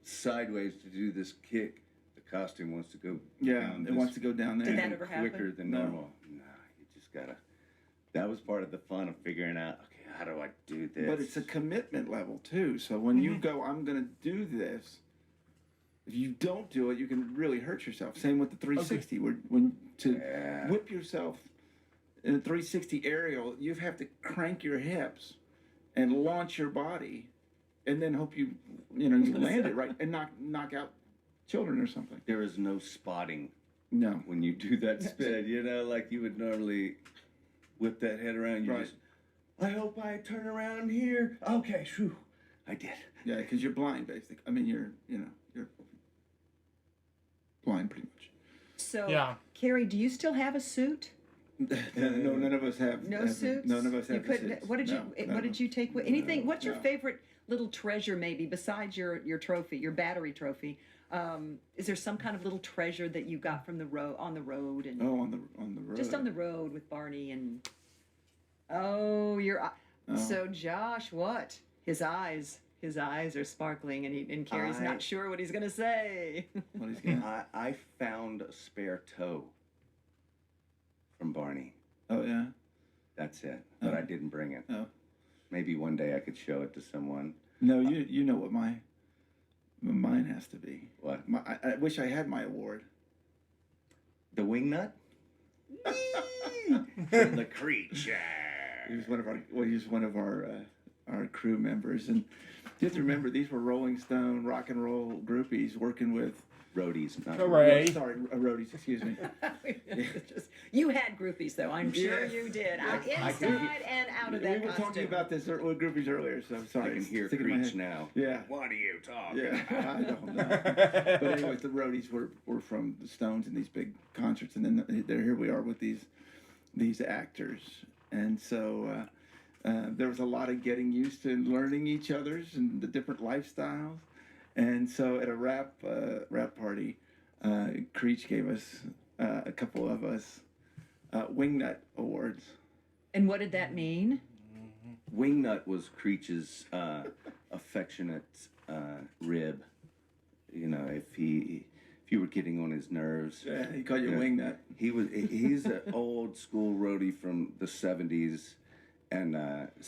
sideways to do this kick, the costume wants to go Yeah, down it wants to go down there. Did that ever happen? quicker than No. normal. Nah, you just gotta. That was part of the fun of figuring out. Okay, how do I do this? But it's a commitment level too. So when you go, I'm going to do this. If you don't do it, you can really hurt yourself. Same with the 360. When to Yeah. whip yourself in a 360 aerial, you have to crank your hips and launch your body, and then hope you land it right and knock out children or something. There is no spotting No. when you do that spin. Like you would normally whip that head around. You Right. just. I hope I turn around here. Okay, shoo, I did. Yeah, because you're blind, basically. I mean, you're blind pretty much. So, Yeah. Carrie, do you still have a suit? No, none of us have. No have- suits. None of us You have. the couldn't. suits. What did No, you? no. What did you take with? Anything? What's your no. favorite little treasure, maybe besides your trophy, your battery trophy? Is there some kind of little treasure that you got from the road on the road and Oh, on the road. just on the road with Barney and? Oh, so Josh, what? His eyes are sparkling, and Carrie's I- not sure what he's gonna say. What he's gonna. I found a spare toe from Barney. Oh yeah. That's it. But Oh. I didn't bring it. Oh. Maybe one day I could show it to someone. No, you know what mine has to be. What? I wish I had my award. The wingnut? From the creature. He was one of our crew members, and you have to remember these were Rolling Stone rock and roll groupies working with. Roadies. Not Hooray. Sorry, roadies. Excuse me. You had groupies, though. I'm sure Yeah. you did. I Inside and out of that We were costume. talking about this with groupies earlier, so I'm sorry. I can hear Sticking in my Creech head. now. Yeah. What are you talking Yeah, about? I don't know. But anyways, the roadies were from the Stones in these big concerts, and then here we are with these actors, and so there was a lot of getting used to and learning each other's and the different lifestyles, and so at a rap party, Creech gave us a couple of us wingnut awards. And what did that mean? Wingnut was Creech's affectionate rib. If you were getting on his nerves. Yeah, he called you Yeah. wingnut. He's an old school roadie from the 70s, and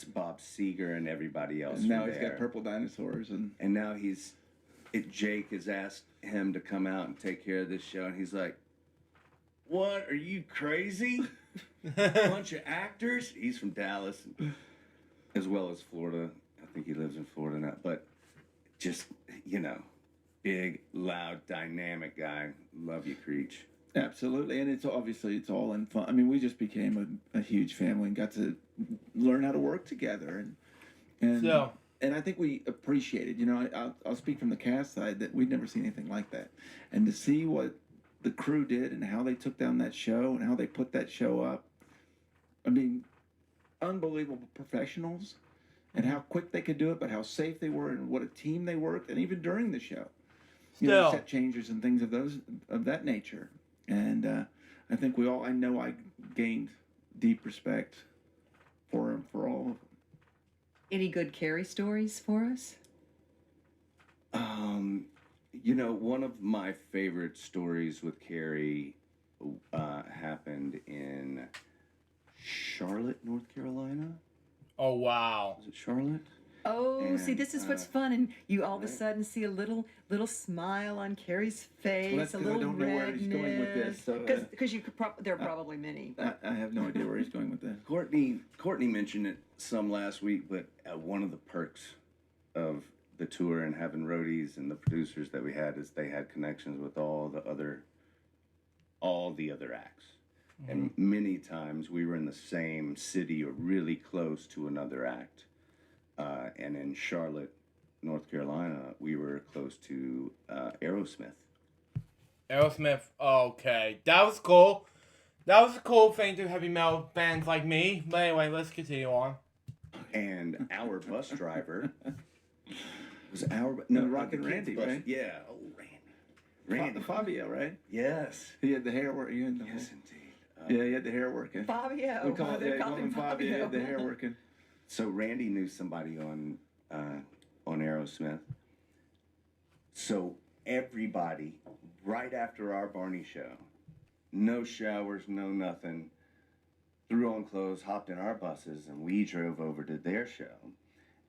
Bob Seger and everybody else. And now from he's there. got purple dinosaurs and. And now Jake has asked him to come out and take care of this show, and he's like, "What? Are you crazy? Bunch of actors." He's from Dallas, as well as Florida. I think he lives in Florida now. But just big, loud, dynamic guy. Love you, Creech. Absolutely, and it's all in fun. I mean, we just became a huge family and got to learn how to work together, and So- and I think we appreciated. I'll speak from the cast side that we'd never seen anything like that, and to see what the crew did and how they took down that show and how they put that show up. I mean, unbelievable professionals, and how quick they could do it, but how safe they were, and what a team they worked, and even during the show, Still. set changers and things of that nature. And I think I know I gained deep respect for all of them. Any good Carrie stories for us? One of my favorite stories with Carrie happened in Charlotte, North Carolina. Oh wow. Was it Charlotte? Oh, see, And, this is what's fun, and you all of a right. sudden see a little smile on Carrie's face, Well, that's a 'cause I little don't know where he's going with this, so, because there are probably many. But I have no idea where he's going with this. Courtney mentioned it some last week, but one of the perks of the tour and having roadies and the producers that we had is they had connections with all the other acts. And many times we were in the same city or really close to another act. And in Charlotte, North Carolina, we were close to Aerosmith. Aerosmith, okay. That was cool. That was a cool thing to heavy metal bands like me. But anyway, let's continue on. And our bus driver was Rock and Randy, right? Yeah. Oh, Randy. Fabio, right? Yes. He had the hair work. He had the Yes, whole- indeed. yeah, he had the hair working. Fabio. We call They it, called him Fabio. He Fabio. had the hair working. So Randy knew somebody on Aerosmith. So everybody, right after our Barney show, no showers, no nothing, threw on clothes, hopped in our buses, and we drove over to their show.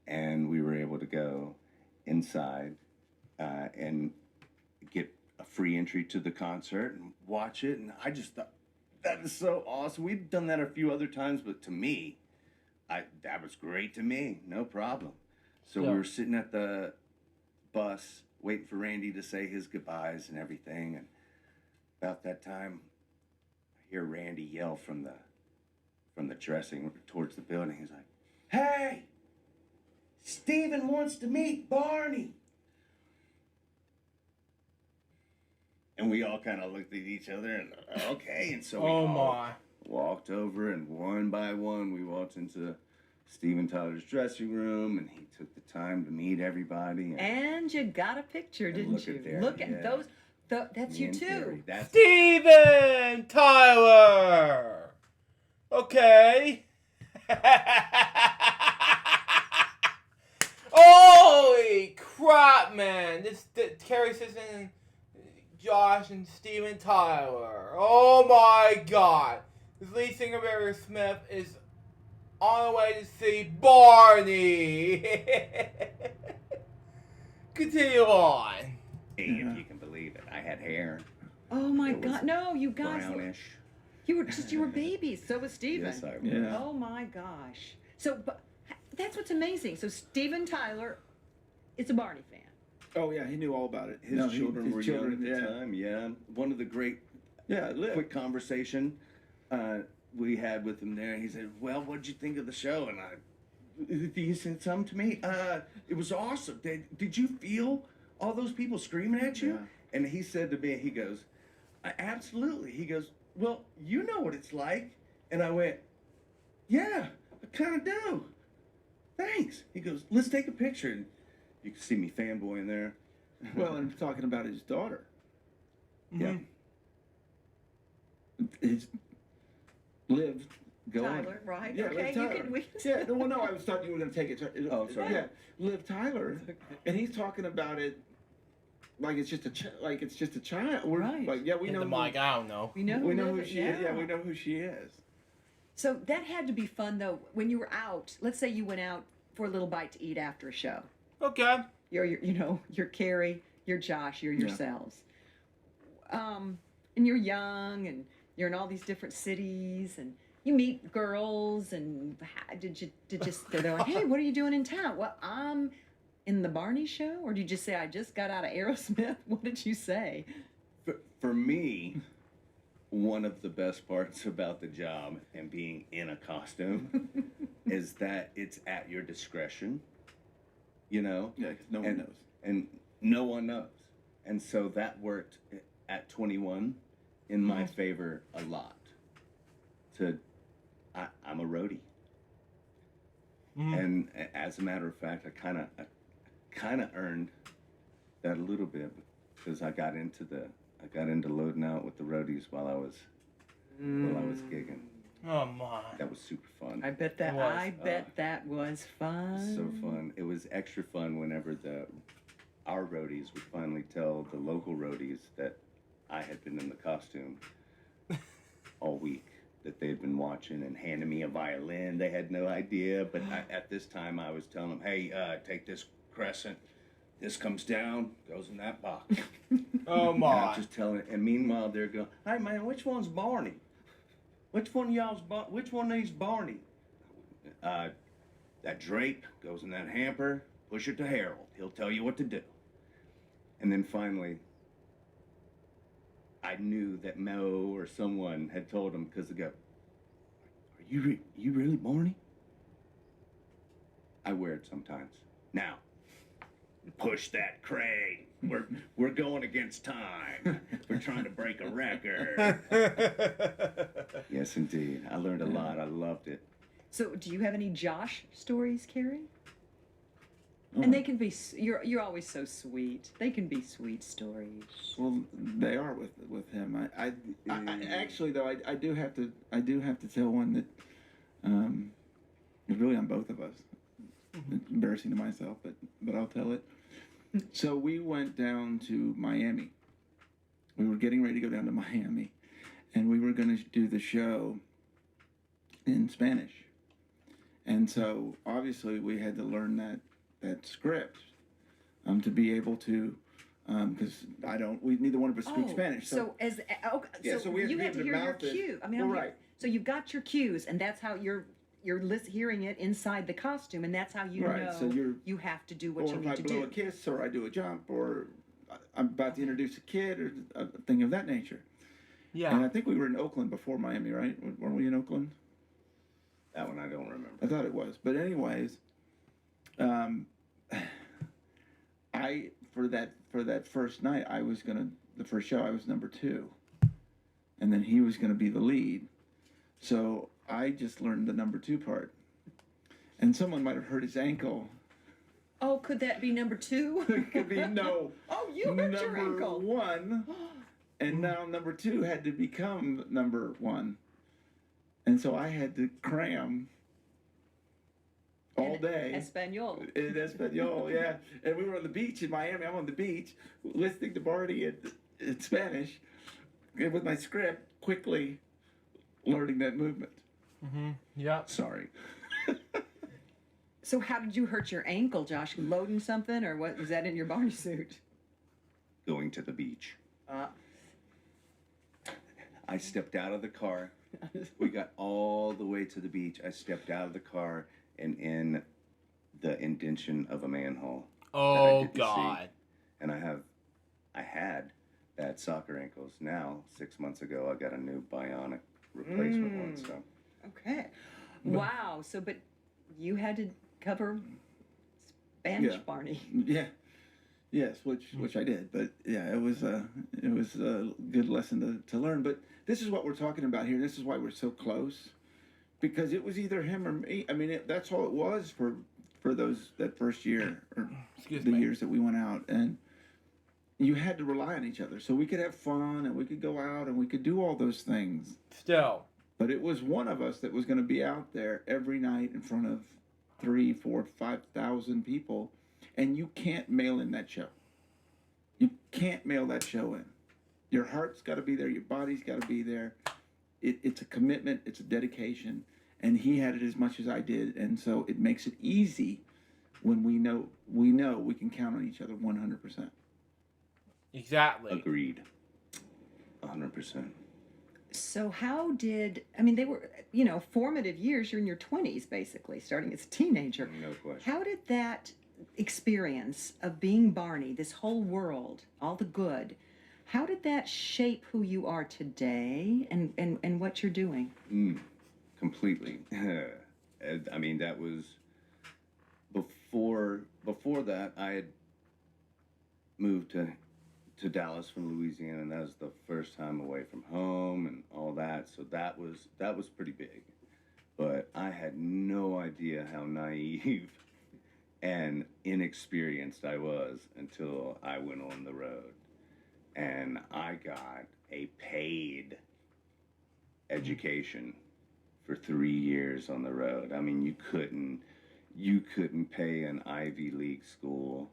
And we were able to go inside and get a free entry to the concert and watch it. And I just thought, that is so awesome. We've done that a few other times, but to me, that was great to me. No problem. So Yeah. we were sitting at the bus waiting for Randy to say his goodbyes and everything. And about that time, I hear Randy yell from the dressing room towards the building. He's like, "Hey, Steven wants to meet Barney." And we all kind of looked at each other and, okay. And so we Oh all my. walked over, and one by one, we walked into Steven Tyler's dressing room, and he took the time to meet everybody. And you got a picture, didn't look you? at there, Look at yeah. those. That's Me you and too. Carrie, that's Steven Tyler! Okay. Holy crap, man. This Carrie Simpson, Josh, and Steven Tyler. Oh my god. The lead singer of Aerosmith is on the way to see Barney. Continue on. Hey, if you can believe it. I had hair, Oh my It was God! No, you guys. brownish. You were babies. So was Steven. Yes, I was. Yeah. Oh my gosh! So, but that's what's amazing. So Steven Tyler is a Barney fan. Oh yeah, he knew all about it. His children were young at the yeah. time. Yeah, one of the great Yeah, Liv. quick conversation we had with him there. He said, "Well, what'd you think of the show?" And he said something to me. It was awesome. Did you feel all those people screaming at you? Yeah. And he said to me, he goes, "Absolutely." He goes, "Well, you know what it's like." And I went, "Yeah, I kind of do. Thanks." He goes, "Let's take a picture." And you can see me fanboying there. Well, and talking about his daughter. Yeah. His Liv. Go Tyler, on. right? Yeah, Okay, Liv you Tyler. can. Yeah, no, I was thought you were going to take it. Oh, sorry. Yeah, Liv Tyler, and he's talking about it like it's just a child. We're, Right. Like, yeah, we In know. the mic, I don't know. We know. We know Liv who she is. Yeah, we know who she is. So that had to be fun though. When you were out, let's say you went out for a little bite to eat after a show. Okay. You're Carrie, you're Josh, you're Yeah. yourselves. And you're young, and you're in all these different cities, and you meet girls, and they're like, "Hey, what are you doing in town?" "Well, I'm in the Barney show." Or do you just say, "I just got out of Aerosmith"? What did you say? For me, one of the best parts about the job and being in a costume is that it's at your discretion, you know? Yeah, because no one knows. And no one knows. And so that worked at 21 in my favor a lot. I'm a roadie. And as a matter of fact, I kind of earned that a little bit because I got into loading out with the roadies while I was gigging. Oh my. That was super fun. I bet that. It was. I bet that was fun. So fun. It was extra fun whenever our roadies would finally tell the local roadies that I had been in the costume all week, that they had been watching and handing me a violin. They had no idea, but at this time I was telling them, "Hey, take this crescent. This comes down, goes in that box." Oh And my. I'm just telling it. And meanwhile, they're going, "Hey man, which one's Barney? Which one needs Barney?" That drape goes in that hamper. Push it to Harold. He'll tell you what to do. And then finally, I knew that Mo or someone had told him because they go, "Are you really Barney?" I wear it sometimes. Now, push that crane. We're going against time. We're trying to break a record. Yes, indeed. I learned a lot. I loved it. So, do you have any Josh stories, Carrie? Oh, And they can be. You're always so sweet. They can be sweet stories. well, they are with him. I actually though I do have to tell one that is really on both of us. It's embarrassing to myself, but I'll tell it. So we went down to Miami. We were getting ready to go down to Miami, and we were going to do the show in Spanish. And so obviously we had to learn that script to be able to, because neither one of us speak Spanish. So we have had to to be hear able your to mouth it. cue. I mean, Well, I'm right. So you've got your cues, and that's how you're hearing it inside the costume, and that's how you Right, know so you have to do what or you if need I to blow do. a kiss, or I do a jump, or I'm about to introduce a kid, or a thing of that nature. Yeah. And I think we were in Oakland before Miami, right? Weren't we in Oakland? That one I don't remember. I thought it was. But anyways, for that first night, the first show I was number 2, and then he was gonna be the lead. So I just learned the number 2 part, and someone might have hurt his ankle. Oh, could that be number 2? It could be no. Oh, you hurt your number ankle. 1, and now number 2 had to become number 1, and so I had to cram all day. Espanol. In Espanol, yeah. And we were on the beach in Miami. I'm on the beach listening to Barney in Spanish, and with my script, quickly learning that movement. Yeah. Sorry. So how did you hurt your ankle, Josh? Loading something, or what was that in your Barney suit? Going to the beach. I stepped out of the car. We got all the way to the beach. I stepped out of the car and in the indention of a manhole. Oh, didn't see. God. And I had bad soccer ankles. Now, 6 months ago, I got a new bionic replacement one. So Okay. Wow. So, but you had to cover Spanish, Yeah. Barney. Yeah. Yes, which I did, but yeah, it was a good lesson to learn. But this is what we're talking about here. This is why we're so close, because it was either him or me. I mean, that's all it was for that first year or Excuse the me. years that we went out, and you had to rely on each other so we could have fun and we could go out and we could do all those things. Still. But it was one of us that was going to be out there every night in front of 3, 4, 5,000 people. And you can't mail in that show. You can't mail that show in. Your heart's got to be there. Your body's got to be there. It's a commitment. It's a dedication. And he had it as much as I did. And so it makes it easy when we know we can count on each other 100%. Exactly. agreed. 100%. So how did, they were, formative years. You're in your 20s, basically, starting as a teenager. No question. How did that experience of being Barney, this whole world, all the good, how did that shape who you are today and what you're doing? Completely. I mean, that was before that I had moved to Dallas from Louisiana, and that was the first time away from home and all that. So that was pretty big. But I had no idea how naive and inexperienced I was until I went on the road. And I got a paid education for 3 years on the road. I mean, you couldn't pay an Ivy League school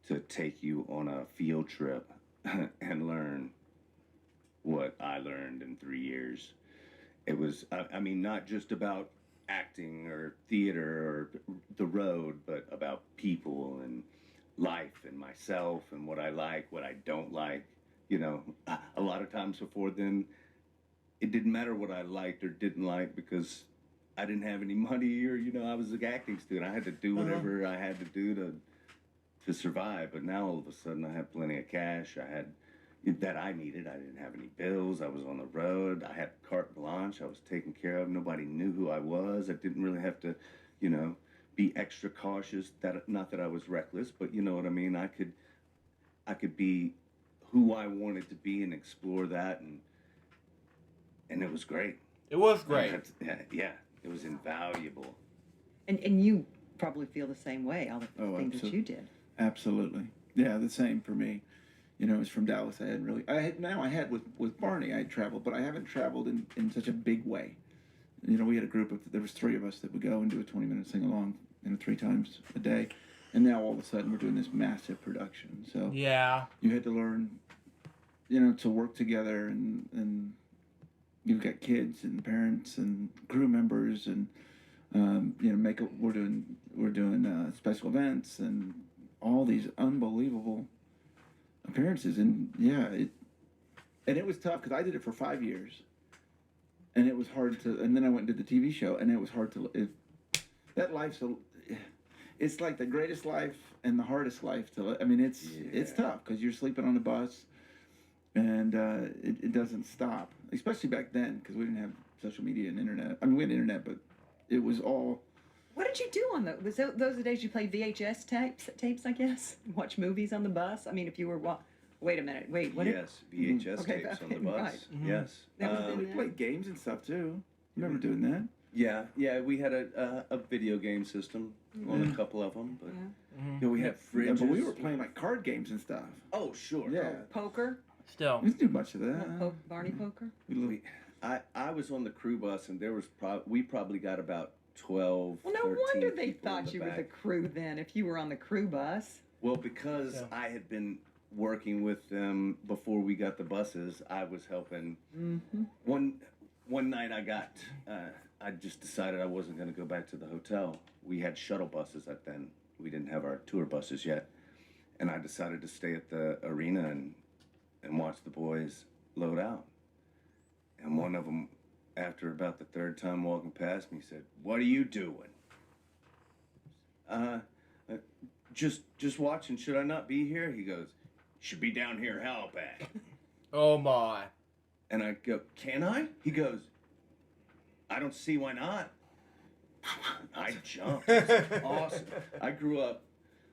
to take you on a field trip and learn what I learned in 3 years. It was, not just about acting or theater or the road, but about people and life and myself and what I like, what I don't like. A lot of times before then, it didn't matter what I liked or didn't like because I didn't have any money or, I was an acting student. I had to do whatever I had to do to survive. But now all of a sudden I have plenty of cash. I had that I needed. I didn't have any bills. I was on the road. I had carte blanche. I was taken care of. Nobody knew who I was. I didn't really have to, you know, be extra cautious. That not that I was reckless, but you know what I mean. I could be who I wanted to be and explore that, and it was great. It was great. Yeah, it was invaluable. And you probably feel the same way, all the Oh, things that you did. Absolutely. Yeah, the same for me. You know, it's from Dallas. I had with Barney, I had traveled, but I haven't traveled in such a big way. You know, we had a group there was 3 of us that would go and do a 20-minute sing-along, 3 times a day. And now all of a sudden we're doing this massive production. So Yeah. you had to learn, you know, to work together, and you've got kids and parents and crew members, and you know, we're doing special events and all these unbelievable appearances, and yeah, it was tough because I did it for 5 years, and it was hard to. And then I went and did the TV show, and it was hard to. That life's it's like the greatest life and the hardest life to. I mean, it's tough because you're sleeping on the bus, and it doesn't stop. Especially back then, because we didn't have social media and internet. I mean, we had internet, but it was all. What did you do on the? Was those the days you played VHS tapes? I guess watch movies on the bus. I mean, if you were wait a minute, wait, what? Yes, VHS Okay, tapes on the bus. right. Yes. That was We played games and stuff too. Remember doing that? Yeah, we had a video game system on a couple of them, but you know, we had Yeah, fridges. but we were playing like card games and stuff. Oh, sure. Yeah. Poker, Still. We didn't do much of that. Barney poker. I was on the crew bus, and there was we probably got about 12. Well, no 13 wonder they people in thought you were the back. crew then. If you were on the crew bus. Well, because Yeah. I had been working with them before we got the buses, I was helping. Mm-hmm. One night I just decided I wasn't going to go back to the hotel. We had shuttle buses at then. We didn't have our tour buses yet. And I decided to stay at the arena and watch the boys load out. And one of them, after about the 3rd time walking past me, said, "What are you doing?" Just watching. Should I not be here? He goes, "Should be down here Halifax." Oh my. And I go, "Can I?" He goes, "I don't see why not." I jumped. It was awesome. I grew up,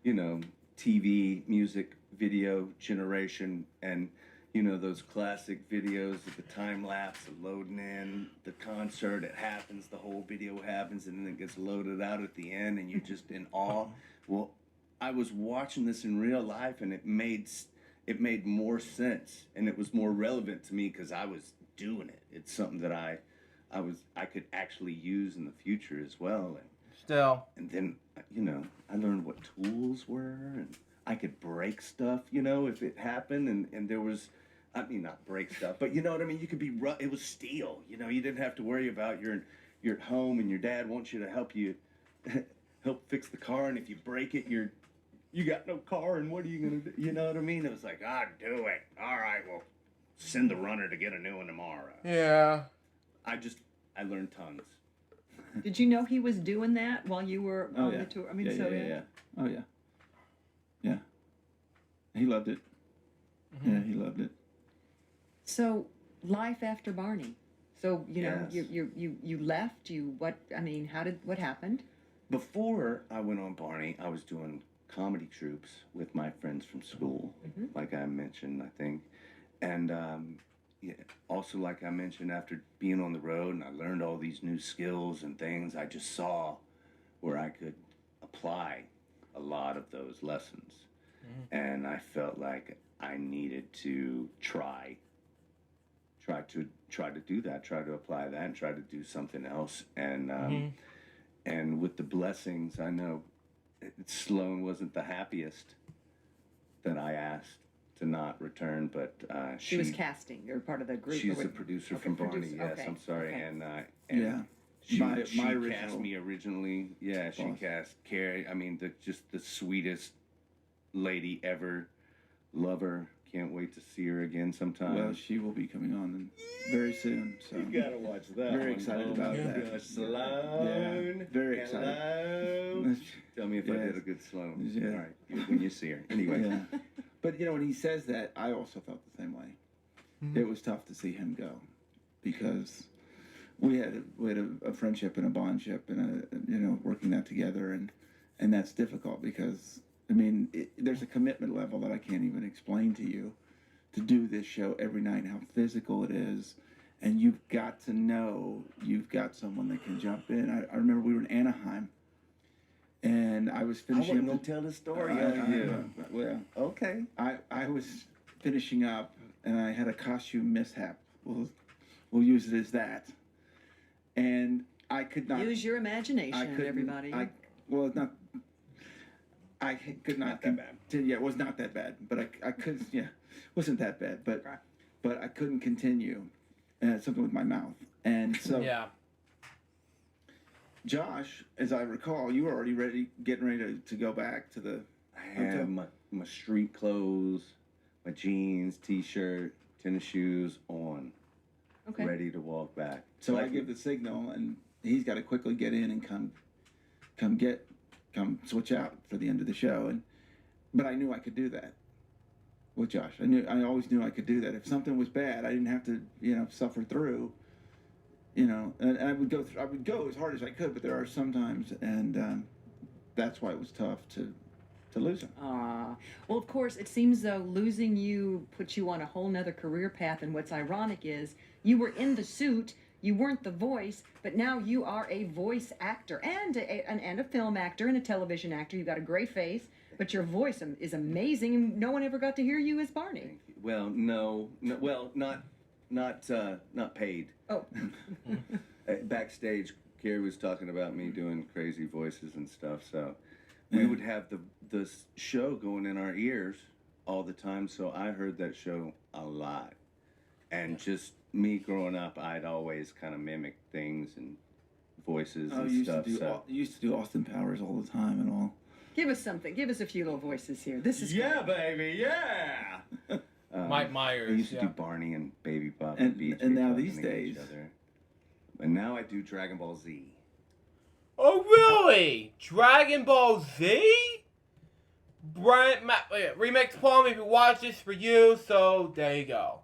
you know, TV, music, video generation, and you know those classic videos of the time lapse of loading in the concert. It happens, the whole video happens, and then it gets loaded out at the end, and you're just in awe. Well, I was watching this in real life, and it made more sense, and it was more relevant to me because I was doing it. It's something that I could actually use in the future as well, Still. and then you know I learned what tools were, and I could break stuff, you know, if it happened, and there was. I mean, not break stuff, but you know what I mean? You could be, it was steel, you know, you didn't have to worry about you're at home and your dad wants you to help fix the car, and if you break it, you got no car, and what are you going to do? You know what I mean? It was like, "I'll do it. All right, well, send the runner to get a new one tomorrow." Yeah. I learned tons. Did you know he was doing that while you were Oh on yeah. the tour? I mean, yeah. Oh yeah. Yeah. He loved it. Mm-hmm. Yeah, he loved it. So life after Barney. So you know, Yes. you left. What happened? Before I went on Barney, I was doing comedy troupes with my friends from school, like I mentioned, I think. And also, like I mentioned, after being on the road and I learned all these new skills and things, I just saw where I could apply a lot of those lessons. And I felt like I needed to try to do that, try to apply that, and try to do something else. And with the blessings, I know Sloan wasn't the happiest that I asked to not return, but She was casting. You're part of the group. she's or a what- producer okay, from Barney. producer, Yes, okay, I'm sorry, okay. and Yeah. she My cast original me originally. Yeah, she boss. cast Carrie. I mean, just the sweetest lady ever. Love her. Can't wait to see her again sometime. Well, she will be coming on very soon. So you gotta watch that. Very one. excited Oh about my that. gosh, Sloan. Yeah, very excited. Hello. Tell me if I Yes. did a good Sloan. Yeah. All right, when you see her. Anyway. Yeah. But when he says that, I also felt the same way. Mhm. It was tough to see him go because we had a friendship and a bondship and working that together, and that's difficult because there's a commitment level that I can't even explain to you to do this show every night and how physical it is. And you've got to know you've got someone that can jump in. I remember we were in Anaheim, and I was I finishing wasn't up. gonna tell the story I- on you. Well, Okay. I was finishing up, and I had a costume mishap. We'll use it as that. And I could not. Use your imagination, couldn't- everybody. Well, it's not. I could not. Not that bad. Yeah, it was not that bad, but I could. Yeah, wasn't that bad, but I couldn't continue. Something with my mouth, and so Yeah. Josh, as I recall, you were already getting ready to go back to the. I had my street clothes, my jeans, t-shirt, tennis shoes on, Okay. ready to walk back. So I give the signal, and he's got to quickly get in and come switch out for the end of the show. But I knew I could do that with Josh. I always knew I could do that. If something was bad, I didn't have to, suffer through. And I would go as hard as I could, but there are some times, and that's why it was tough to lose him. Well, of course, it seems though losing you put you on a whole nother career path. And what's ironic is you were in the suit, you weren't the voice, but now you are a voice actor and a film actor and a television actor. You've got a great face, but your voice is amazing, and no one ever got to hear you as Barney. Well, no, well, not paid. Oh, Backstage, Carrie was talking about me doing crazy voices and stuff, so we would have the show going in our ears all the time, so I heard that show a lot. And just me growing up, I'd always kind of mimic things and voices and stuff. You used to do Austin Powers all the time and all. give us something. Give us a few little voices here. This is Yeah, baby, yeah! Mike Myers. I used to yeah. do Barney and Baby Bop And- BJ and now talking these to days- each other. And now I do Dragon Ball Z. Oh, really? Dragon Ball Z? Remix Palm, if you watch this for you, so there you go.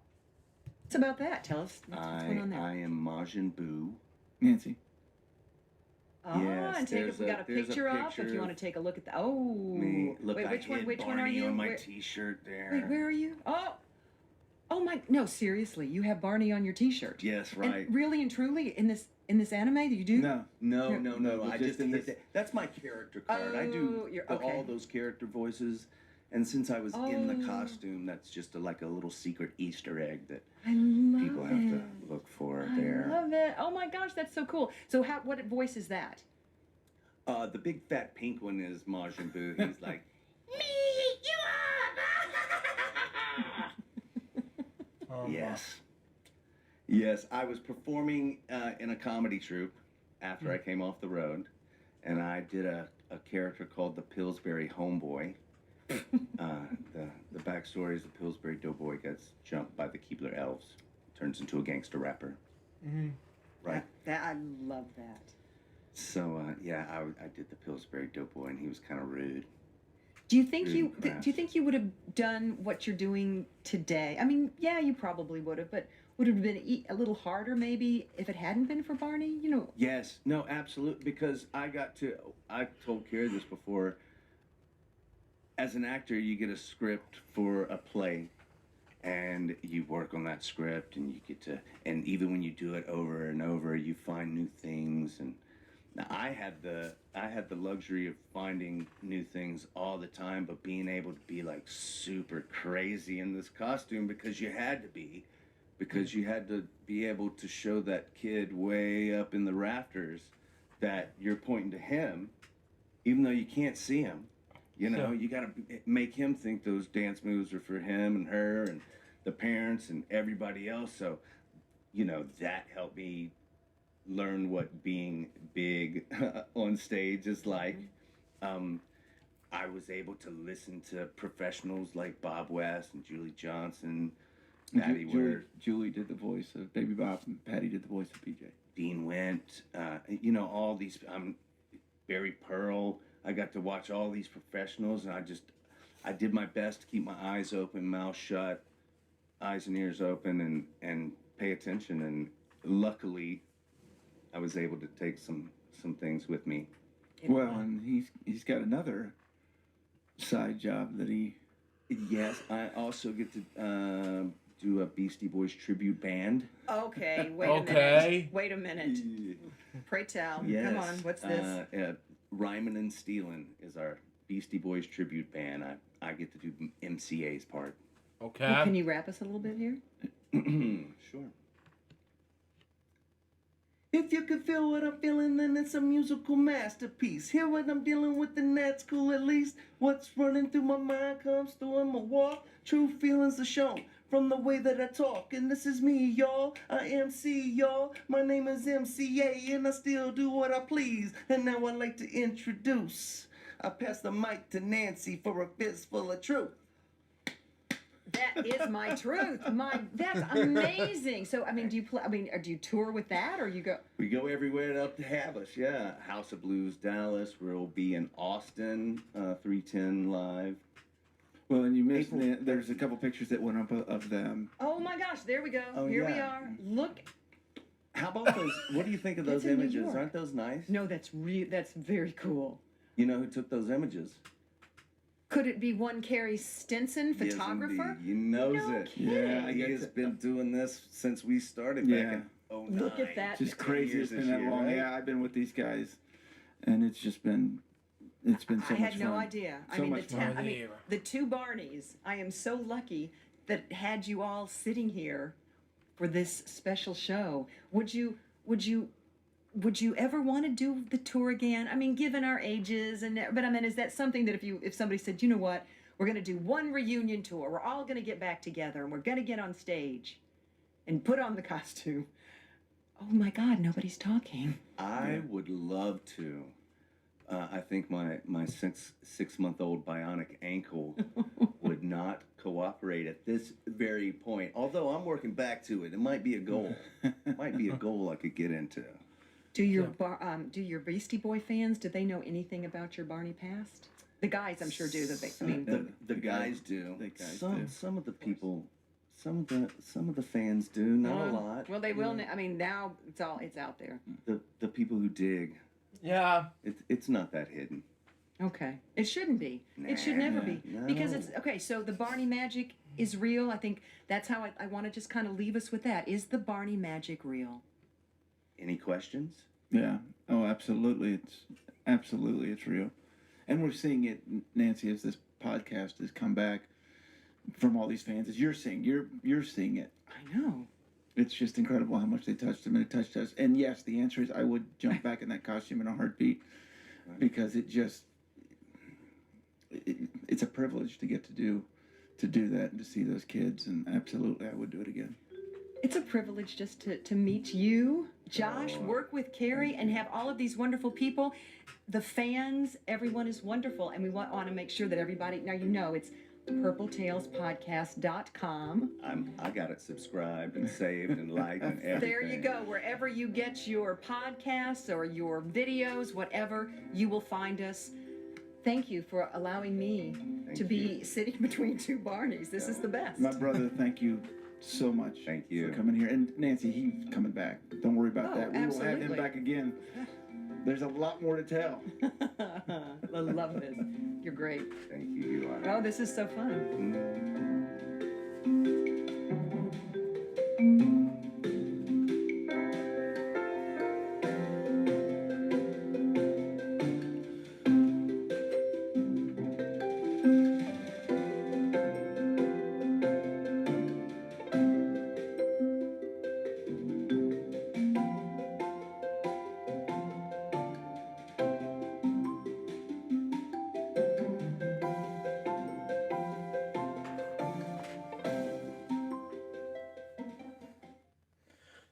What's about that? Tell us what's going on there. I am Majin Buu. Nancy. Yes, and take there's we got a there's picture up if picture you want of to take a look at that. Oh, Me. Look, wait, I which one? hid Which one are Barney you? on my Where- T-shirt there. Wait, where are you? Oh my! No, seriously, you have Barney on your T-shirt. Yes, And right. really and truly, in this anime that you do. No. No, No, no. but I just just in hid this- that's my character card. I do you're- all okay. those character voices, and since I was in the Oh. costume, that's just like a little secret Easter egg that I love people it. have to look for I there. love it. Oh my gosh, that's so cool. So, what voice is that? The big fat pink one is Majin Buu. He's like, yes. Yes, I was performing in a comedy troupe after I came off the road, and I did a character called the Pillsbury Homeboy. The backstory is the Pillsbury Doughboy gets jumped by the Keebler Elves, turns into a gangster rapper. Mhm. Right. That I love that. So I did the Pillsbury Doughboy, and he was kind of rude. Do you think Rude you and crass. do you think you would have done what you're doing today? I mean, yeah, you probably would have, but would it have been a little harder maybe if it hadn't been for Barney? You know. Yes, no, absolutely. Because I told Carrie this before. As an actor, you get a script for a play, and you work on that script, and you get to, and even when you do it over and over, you find new things. And now I had the luxury of finding new things all the time, but being able to be like super crazy in this costume because you had to be. Because you had to be able to show that kid way up in the rafters that you're pointing to him, even though you can't see him. You know, Sure. you got to make him think those dance moves are for him and her and the parents and everybody else. So, you know, that helped me learn what being big on stage is like. I was able to listen to professionals like Bob West and Julie Johnson. Patty Word, Julie did the voice of Baby Bop, and Patty did the voice of PJ. Dean Went, you know, all these, Barry Pearl. I got to watch all these professionals, and I did my best to keep my eyes open, mouth shut, eyes and ears open, and pay attention. And luckily, I was able to take some things with me. Well, and he's got another side job that he. Yes, I also get to do a Beastie Boys tribute band. Okay, wait Okay. a minute. Pray tell. Yes. Come on, what's this? Rhymin' and Stealin' is our Beastie Boys tribute band. I get to do MCA's part. Okay. Well, can you rap us a little bit here? Sure. If you can feel what I'm feeling, then it's a musical masterpiece. Hear what I'm dealing with, then that's cool at least. What's running through my mind comes through in my walk. True feelings are shown from the way that I talk. And this is me, y'all. I MC, y'all. My name is MCA, and I still do what I please. And now I'd like to introduce. I pass the mic to Nancy for a fistful of truth. That is my truth. That's amazing. So, I mean, do you tour with that, or you go? We go everywhere up to have us, yeah. House of Blues, Dallas. We'll be in Austin, 310 Live. Well, and you missed there's a couple pictures that went up of them. Oh my gosh, there we go. Oh, Here we yeah. are. Look. How about those? What do you think of those That's in New images? York. Aren't those nice? No, that's very cool. You know who took those images? Could it be one Carrie Stinson, photographer? Yes, indeed. He knows No it. kidding. Yeah, I He get has it. been doing this since we started Yeah. back in 2009. Look at that. Just 10 crazy. years It's been this that year, long. right? Yeah, I've been with these guys, and it's been so I much fun. had no idea. I So mean, much fun. the two Barneys. I am so lucky that had you all sitting here for this special show. Would you ever want to do the tour again? I mean, given our ages but I mean, is that something that if somebody said, you know what, we're going to do one reunion tour, we're all going to get back together and we're going to get on stage and put on the costume. Oh my God, nobody's talking. I would love to. I think my 6-month-old bionic ankle would not cooperate at this very point. Although I'm working back to it. It might be a goal. Might be a goal I could get into. Do your Beastie Boy fans, do they know anything about your Barney past? The guys, I'm sure, do. The guys do. The guys some do. some of the people, some of the fans do. Not a lot. Well, they will. I mean, now it's out there. The people who dig, Yeah. it's not that hidden. Okay, it shouldn't be. It should never be No. because it's okay. So the Barney magic is real. I think that's how I want to just kind of leave us with that. Is the Barney magic real? Any questions? Yeah. Oh, absolutely. It's real, and we're seeing it, Nancy, as this podcast has come back from all these fans. As you're seeing it. I know. It's just incredible how much they touched him, and it touched us. And yes, the answer is I would jump back in that costume in a heartbeat, because it's a privilege to get to do that and to see those kids. And absolutely, I would do it again. It's a privilege just to meet you, Josh, work with Carrie, and have all of these wonderful people. The fans, everyone is wonderful, and we want to make sure that everybody, now you know it's purpletalespodcast.com. I got it subscribed and saved and liked and everything. There you go. Wherever you get your podcasts or your videos, whatever, you will find us. Thank you for allowing me to be sitting between two Barneys. This is the best. My brother, thank you so much. Thank you for coming here. And Nancy, he's coming back. Don't worry about that. We will have him absolutely. back again. There's a lot more to tell. I love this. You're great. Thank you. You are. Oh, this is so fun.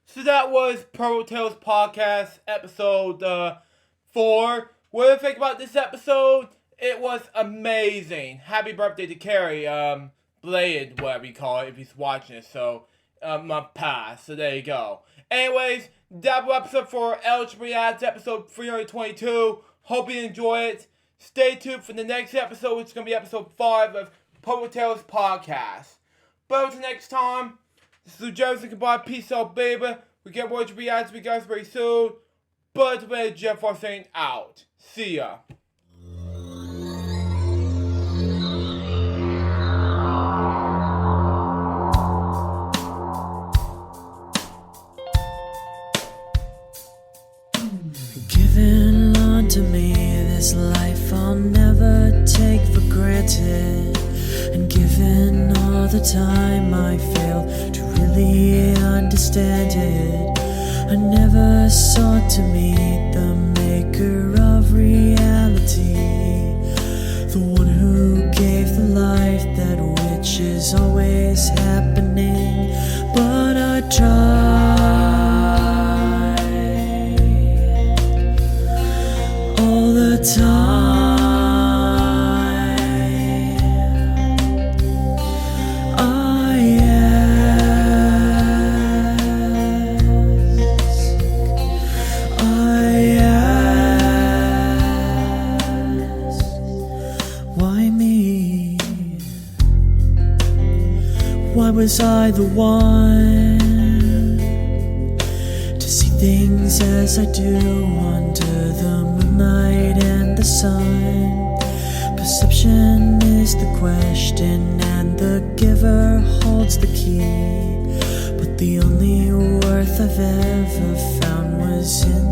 So that was Purple Tales Podcast, episode 4. What do you think about this episode? It was amazing. Happy birthday to Carrie, belated, whatever you call it, if he's watching it. So, month passed, so there you go. Anyways, that was episode for LJPCBM episode 322. Hope you enjoy it. Stay tuned for the next episode, which is going to be episode 5 of Purple Tales Podcast. But until next time, this is Jefferson. Goodbye, peace out, baby. We get more to be added to you guys very soon. But it's Jeff saying out. See ya. Given unto me this life I'll never take for granted, and given all the time I failed to really understand it, I never sought to meet the maker of reality, the one who gave the life that which is always happening. But I tried all the time. Why was I the one to see things as I do under the moonlight and the sun? Perception is the question and the giver holds the key, but the only worth I've ever found was in